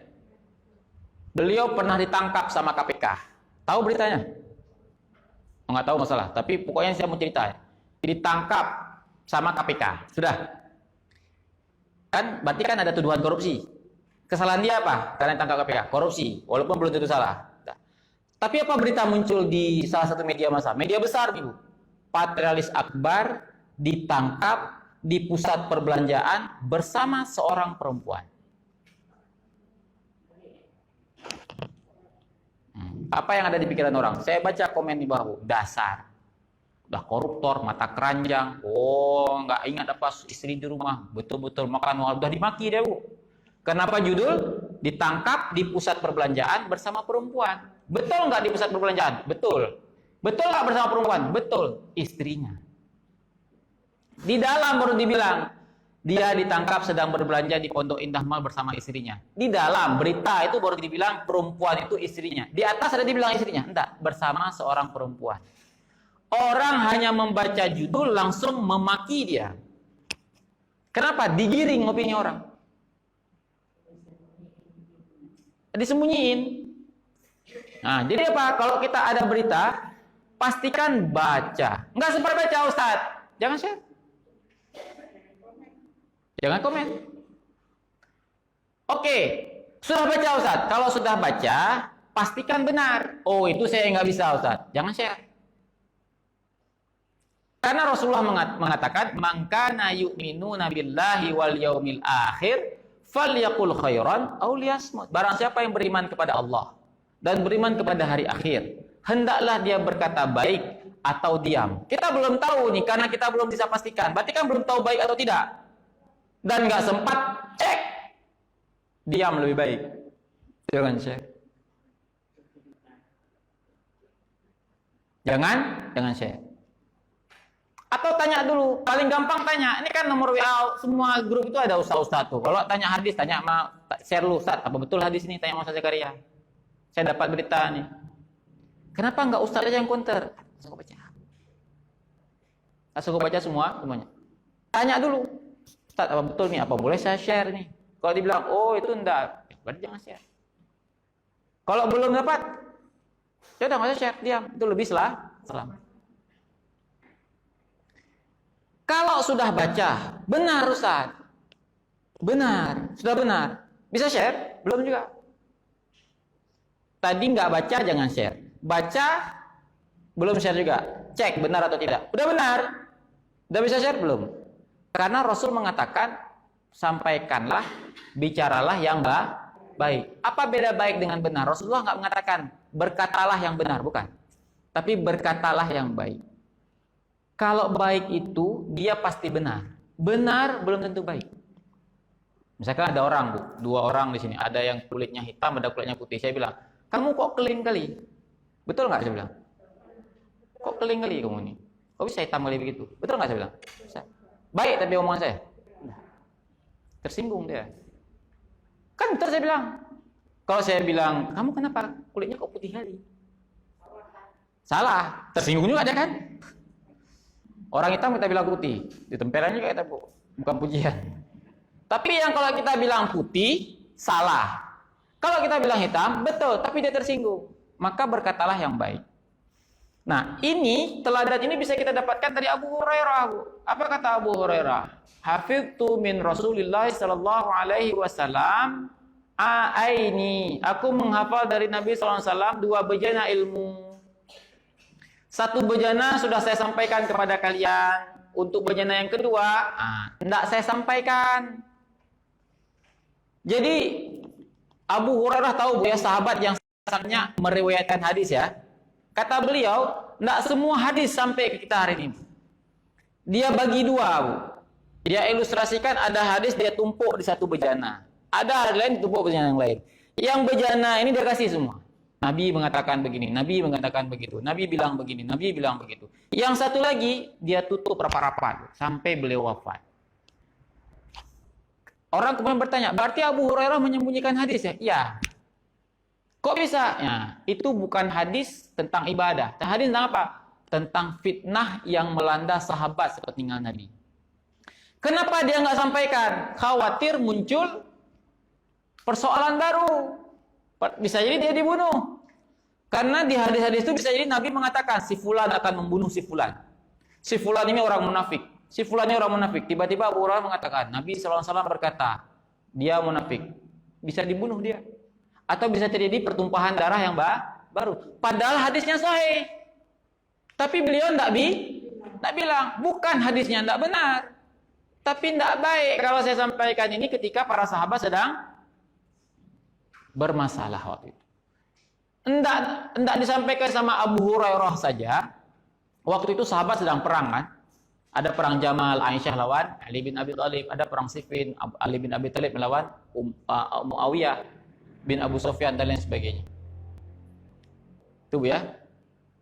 Beliau pernah ditangkap sama KPK. Tahu beritanya? Oh, nggak tahu masalah. Tapi pokoknya saya mau cerita. Ditangkap sama KPK. Sudah. Kan berarti kan ada tuduhan korupsi. Kesalahan dia apa? Karena ditangkap KPK. Korupsi. Walaupun belum tentu salah. Tapi apa berita muncul di salah satu media massa? Media besar, Ibu. Patrialis Akbar ditangkap di pusat perbelanjaan bersama seorang perempuan. Apa yang ada di pikiran orang? Saya baca komen di bawah, dasar. Udah koruptor, mata keranjang. Oh, nggak ingat apa istri di rumah. Betul-betul makan uang. Udah dimaki dia, Bu. Kenapa judul? Ditangkap di pusat perbelanjaan bersama perempuan. Betul nggak di pusat perbelanjaan? Betul. Betul nggak bersama perempuan? Betul. Istrinya. Di dalam baru dibilang, dia ditangkap sedang berbelanja di Pondok Indah Mall bersama istrinya. Di dalam berita itu baru dibilang perempuan itu istrinya. Di atas ada dibilang istrinya. Enggak, bersama seorang perempuan. Orang hanya membaca judul langsung memaki dia. Kenapa? Digiring opini orang. Disembunyiin. Nah, jadi apa? Kalau kita ada berita, pastikan baca. Enggak sempat baca, Ustaz. Jangan share. Jangan komen. Oke, sudah baca Ustaz. Kalau sudah baca, pastikan benar. Oh, itu saya nggak bisa Ustaz. Jangan share. Karena Rasulullah mengatakan, "Man kana yu'minuna billahi wal yaumil akhir falyaqul khairan aw liyasmut." Barang siapa yang beriman kepada Allah dan beriman kepada hari akhir, hendaklah dia berkata baik atau diam. Kita belum tahu nih, karena kita belum bisa pastikan. Berarti kan belum tahu baik atau tidak. Dan nggak sempat cek, diam lebih baik. Jangan cek. Jangan share. Atau tanya dulu, paling gampang tanya. Ini kan nomor WA semua grup itu ada ustaz-ustaz tuh. Kalau tanya hadis, tanya sama share lu, Ustaz, apa betul hadis ini? Tanya sama Ustaz Zakaria. Saya dapat berita nih. Kenapa enggak ustaz aja yang counter? Langsung gue baca semuanya. Tanya dulu, Ustaz, apa betul nih? Apa boleh saya share nih? Kalau dibilang, oh itu enggak, berarti jangan share. Kalau belum dapat, ya udah nggak usah share, diam. Itu lebih selamat. Kalau sudah baca, benar Ustaz. Benar, sudah benar. Bisa share? Belum juga. Tadi nggak baca, jangan share. Baca, belum share juga. Cek benar atau tidak. Udah benar. Udah bisa share? Belum. Karena Rasul mengatakan, sampaikanlah, bicaralah yang baik. Apa beda baik dengan benar? Rasulullah nggak mengatakan, berkatalah yang benar, bukan. Tapi berkatalah yang baik. Kalau baik itu, dia pasti benar. Benar belum tentu baik. Misalkan ada orang, Bu, 2 orang di sini. Ada yang kulitnya hitam, ada kulitnya putih. Saya bilang, kamu kok keling kali? Betul nggak saya bilang? Kok keling kali kamu ini? Kok bisa hitam kali begitu? Betul nggak saya bilang? Bisa. Baik tapi omongan saya. Tersinggung dia. Kan betul saya bilang. Kalau saya bilang, kamu kenapa kulitnya kok putih kali? Salah. Tersinggung juga dia kan? Orang hitam kita bilang putih, ditempelannya juga kita bukan pujian. Tapi yang kalau kita bilang putih, salah. Kalau kita bilang hitam, betul, tapi dia tersinggung. Maka berkatalah yang baik. Nah, ini teladan ini bisa kita dapatkan dari Abu Hurairah. Apa kata Abu Hurairah? Hafidtu min Rasulillah sallallahu alaihi wasallam a'aini. Aku menghafal dari Nabi sallallahu alaihi wasallam 2 bejana ilmu. 1 bejana sudah saya sampaikan kepada kalian. Untuk bejana yang kedua, tidak saya sampaikan. Jadi Abu Hurairah tahu, Bu, ya, sahabat yang sangatnya meriwayatkan hadis, ya. Kata beliau, tidak semua hadis sampai ke kita hari ini. Dia bagi 2, Bu. Dia ilustrasikan ada hadis dia tumpuk di 1 bejana. Ada hadis lain ditumpuk bejana yang lain. Yang bejana ini dia kasih semua. Nabi mengatakan begini, Nabi mengatakan begitu, Nabi bilang begini, Nabi bilang begitu. Yang satu lagi, dia tutup rapat-rapat sampai beliau wafat. Orang kemudian bertanya, berarti Abu Hurairah menyembunyikan hadis, ya? Iya. Kok bisa? Ya, itu bukan hadis tentang ibadah. Hadis tentang apa? Tentang fitnah yang melanda sahabat sepeninggal Nabi. Kenapa dia nggak sampaikan? Khawatir muncul persoalan baru. Bisa jadi dia dibunuh. Karena di hadis-hadis itu bisa jadi Nabi mengatakan si fulan akan membunuh si fulan. Si fulan ini orang munafik. Si fulan ini orang munafik. Tiba-tiba Abu Hurairah mengatakan, Nabi SAW berkata, dia munafik. Bisa dibunuh dia. Atau bisa terjadi pertumpahan darah yang baru. Padahal hadisnya sahih. Tapi beliau tidak bilang, bukan hadisnya tidak benar. Tapi tidak baik kalau saya sampaikan ini ketika para sahabat sedang bermasalah waktu itu. Enggak disampaikan sama Abu Hurairah saja. Waktu itu sahabat sedang perang, kan? Ada perang Jamal, Aisyah lawan Ali bin Abi Thalib, ada perang Siffin, Ali bin Abi Thalib melawan Muawiyah bin Abu Sufyan dan lain sebagainya. Itu, ya.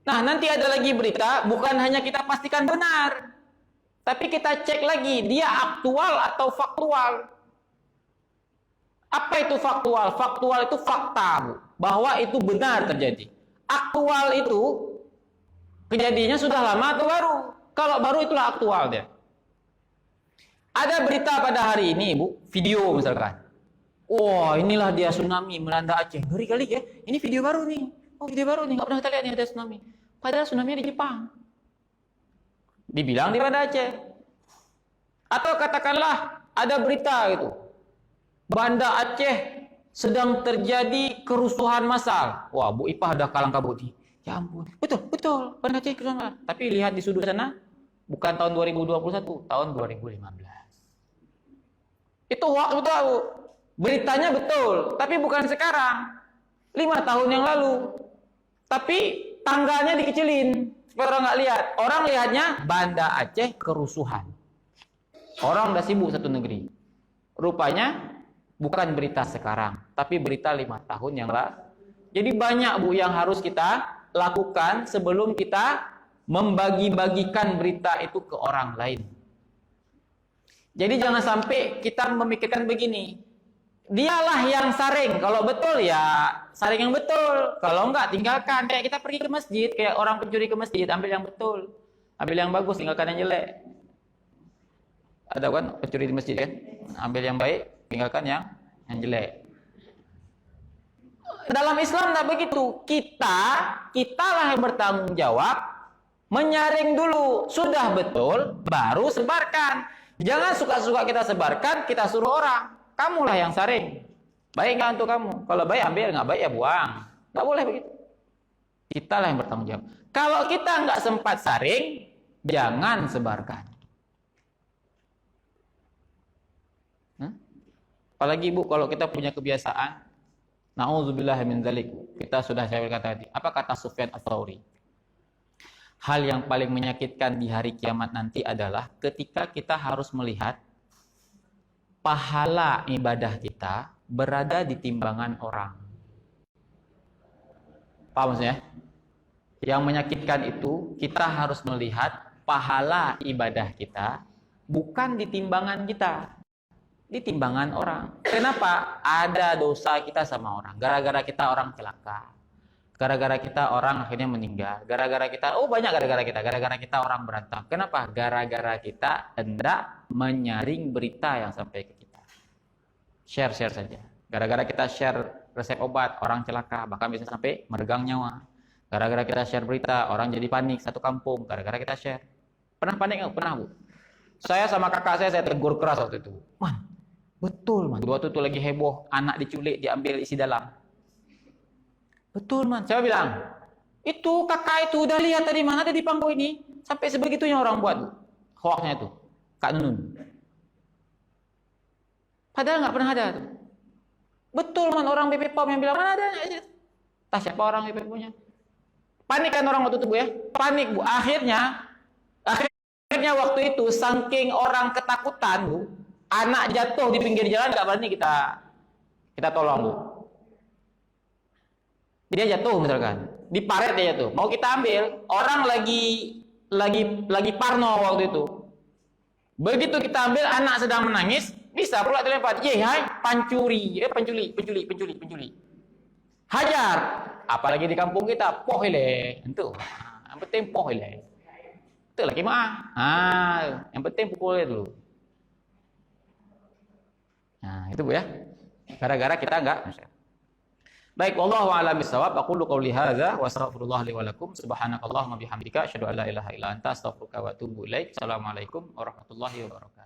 Nah, nanti ada lagi berita, bukan hanya kita pastikan benar, tapi kita cek lagi dia aktual atau faktual. Apa itu faktual? Faktual itu fakta, Bu, bahwa itu benar terjadi. Aktual itu kejadiannya sudah lama atau baru? Kalau baru itulah aktual dia. Ada berita pada hari ini, Bu, video misalkan. Wah, inilah dia tsunami melanda Aceh. Ngeri kali, ya. Ini video baru nih. Oh, video baru nih, nggak pernah kita lihat nih ada tsunami. Padahal tsunami di Jepang. Dibilang di Banda Aceh. Atau katakanlah ada berita gitu. Banda Aceh sedang terjadi kerusuhan massal. Wah, Bu Ipah ada kalang kabut. Ya ampun. Betul. Banda Aceh kerusuhan massal. Tapi lihat di sudut sana, Bukan tahun 2021, tahun 2015. Itu hoax betul, Bu. Beritanya betul, tapi bukan sekarang. 5 tahun yang lalu. Tapi tanggalnya dikecilin. Supaya orang nggak lihat. Orang lihatnya Banda Aceh kerusuhan. Orang udah sibuk satu negeri. Rupanya bukan berita sekarang, tapi berita 5 tahun yang lalu. Jadi banyak, Bu, yang harus kita lakukan sebelum kita membagi-bagikan berita itu ke orang lain. Jadi jangan sampai kita memikirkan begini, dialah yang saring, kalau betul ya saring yang betul, kalau enggak tinggalkan. Kayak kita pergi ke masjid, kayak orang pencuri ke masjid, ambil yang betul, ambil yang bagus, tinggalkan yang jelek. Ada kan pencuri di masjid kan, ambil yang baik, tinggalkan yang jelek. Dalam Islam tidak begitu. Kitalah yang bertanggung jawab, menyaring dulu, sudah betul, baru sebarkan. Jangan suka-suka kita sebarkan, kita suruh orang. Kamulah yang saring. Baik nggak untuk kamu? Kalau baik ambil, nggak baik ya buang. Nggak boleh begitu. Kitalah yang bertanggung jawab. Kalau kita nggak sempat saring, jangan sebarkan. Apalagi, Bu, kalau kita punya kebiasaan, na'udzubillah min dzalik. Kita sudah saya berkata tadi. Apa kata Sufyan Ats-Tsauri? Hal yang paling menyakitkan di hari kiamat nanti adalah ketika kita harus melihat pahala ibadah kita berada di timbangan orang. Paham maksudnya? Yang menyakitkan itu kita harus melihat pahala ibadah kita bukan di timbangan kita, di timbangan orang. Kenapa? Ada dosa kita sama orang. Gara-gara kita orang celaka. Gara-gara kita orang akhirnya meninggal. Gara-gara kita, banyak gara-gara kita. Gara-gara kita orang berantem. Kenapa? Gara-gara kita hendak menyaring berita yang sampai ke kita. Share saja. Gara-gara kita share resep obat, orang celaka. Bahkan bisa sampai meregang nyawa. Gara-gara kita share berita, orang jadi panik satu kampung. Gara-gara kita share. Pernah panik nggak? Pernah, Bu. Saya sama kakak saya tegur keras waktu itu. Man, betul, man. Waktu itu lagi heboh, anak diculik, diambil isi dalam. Betul, man. Saya bilang, itu kakak itu udah lihat tadi, mana ada di panggung ini. Sampai sebegitunya orang buat hoaxnya itu. Kak Nunun. Padahal nggak pernah ada tuh. Betul, man. Orang BP POM yang bilang, mana ada. Entah siapa orang BP POM-nya. Panik kan orang waktu itu, Bu, ya. Panik, Bu. Akhirnya waktu itu, saking orang ketakutan, Bu, anak jatuh di pinggir jalan, nggak berani kita tolong, Bu. Dia jatuh misalkan, di paret dia jatuh. Mau kita ambil, orang lagi parno waktu itu. Begitu kita ambil, anak sedang menangis, bisa pula dilempar. Hai, pencuri. Hajar. Apalagi di kampung kita, pohile. Itu. Yang penting pohile. Itu lagi mah. Yang penting pukulnya dulu. Nah, itu, Bu, ya. Gara-gara kita enggak. Baik, wallahu a'lam bishawab. Aqulu qouli hadza wa astaghfirullah li wa lakum. Subhanakallahumma bihamdika asyhadu an la ilaha illa anta astaghfiruka wa atubu ilaik. Assalamualaikum warahmatullahi wabarakatuh.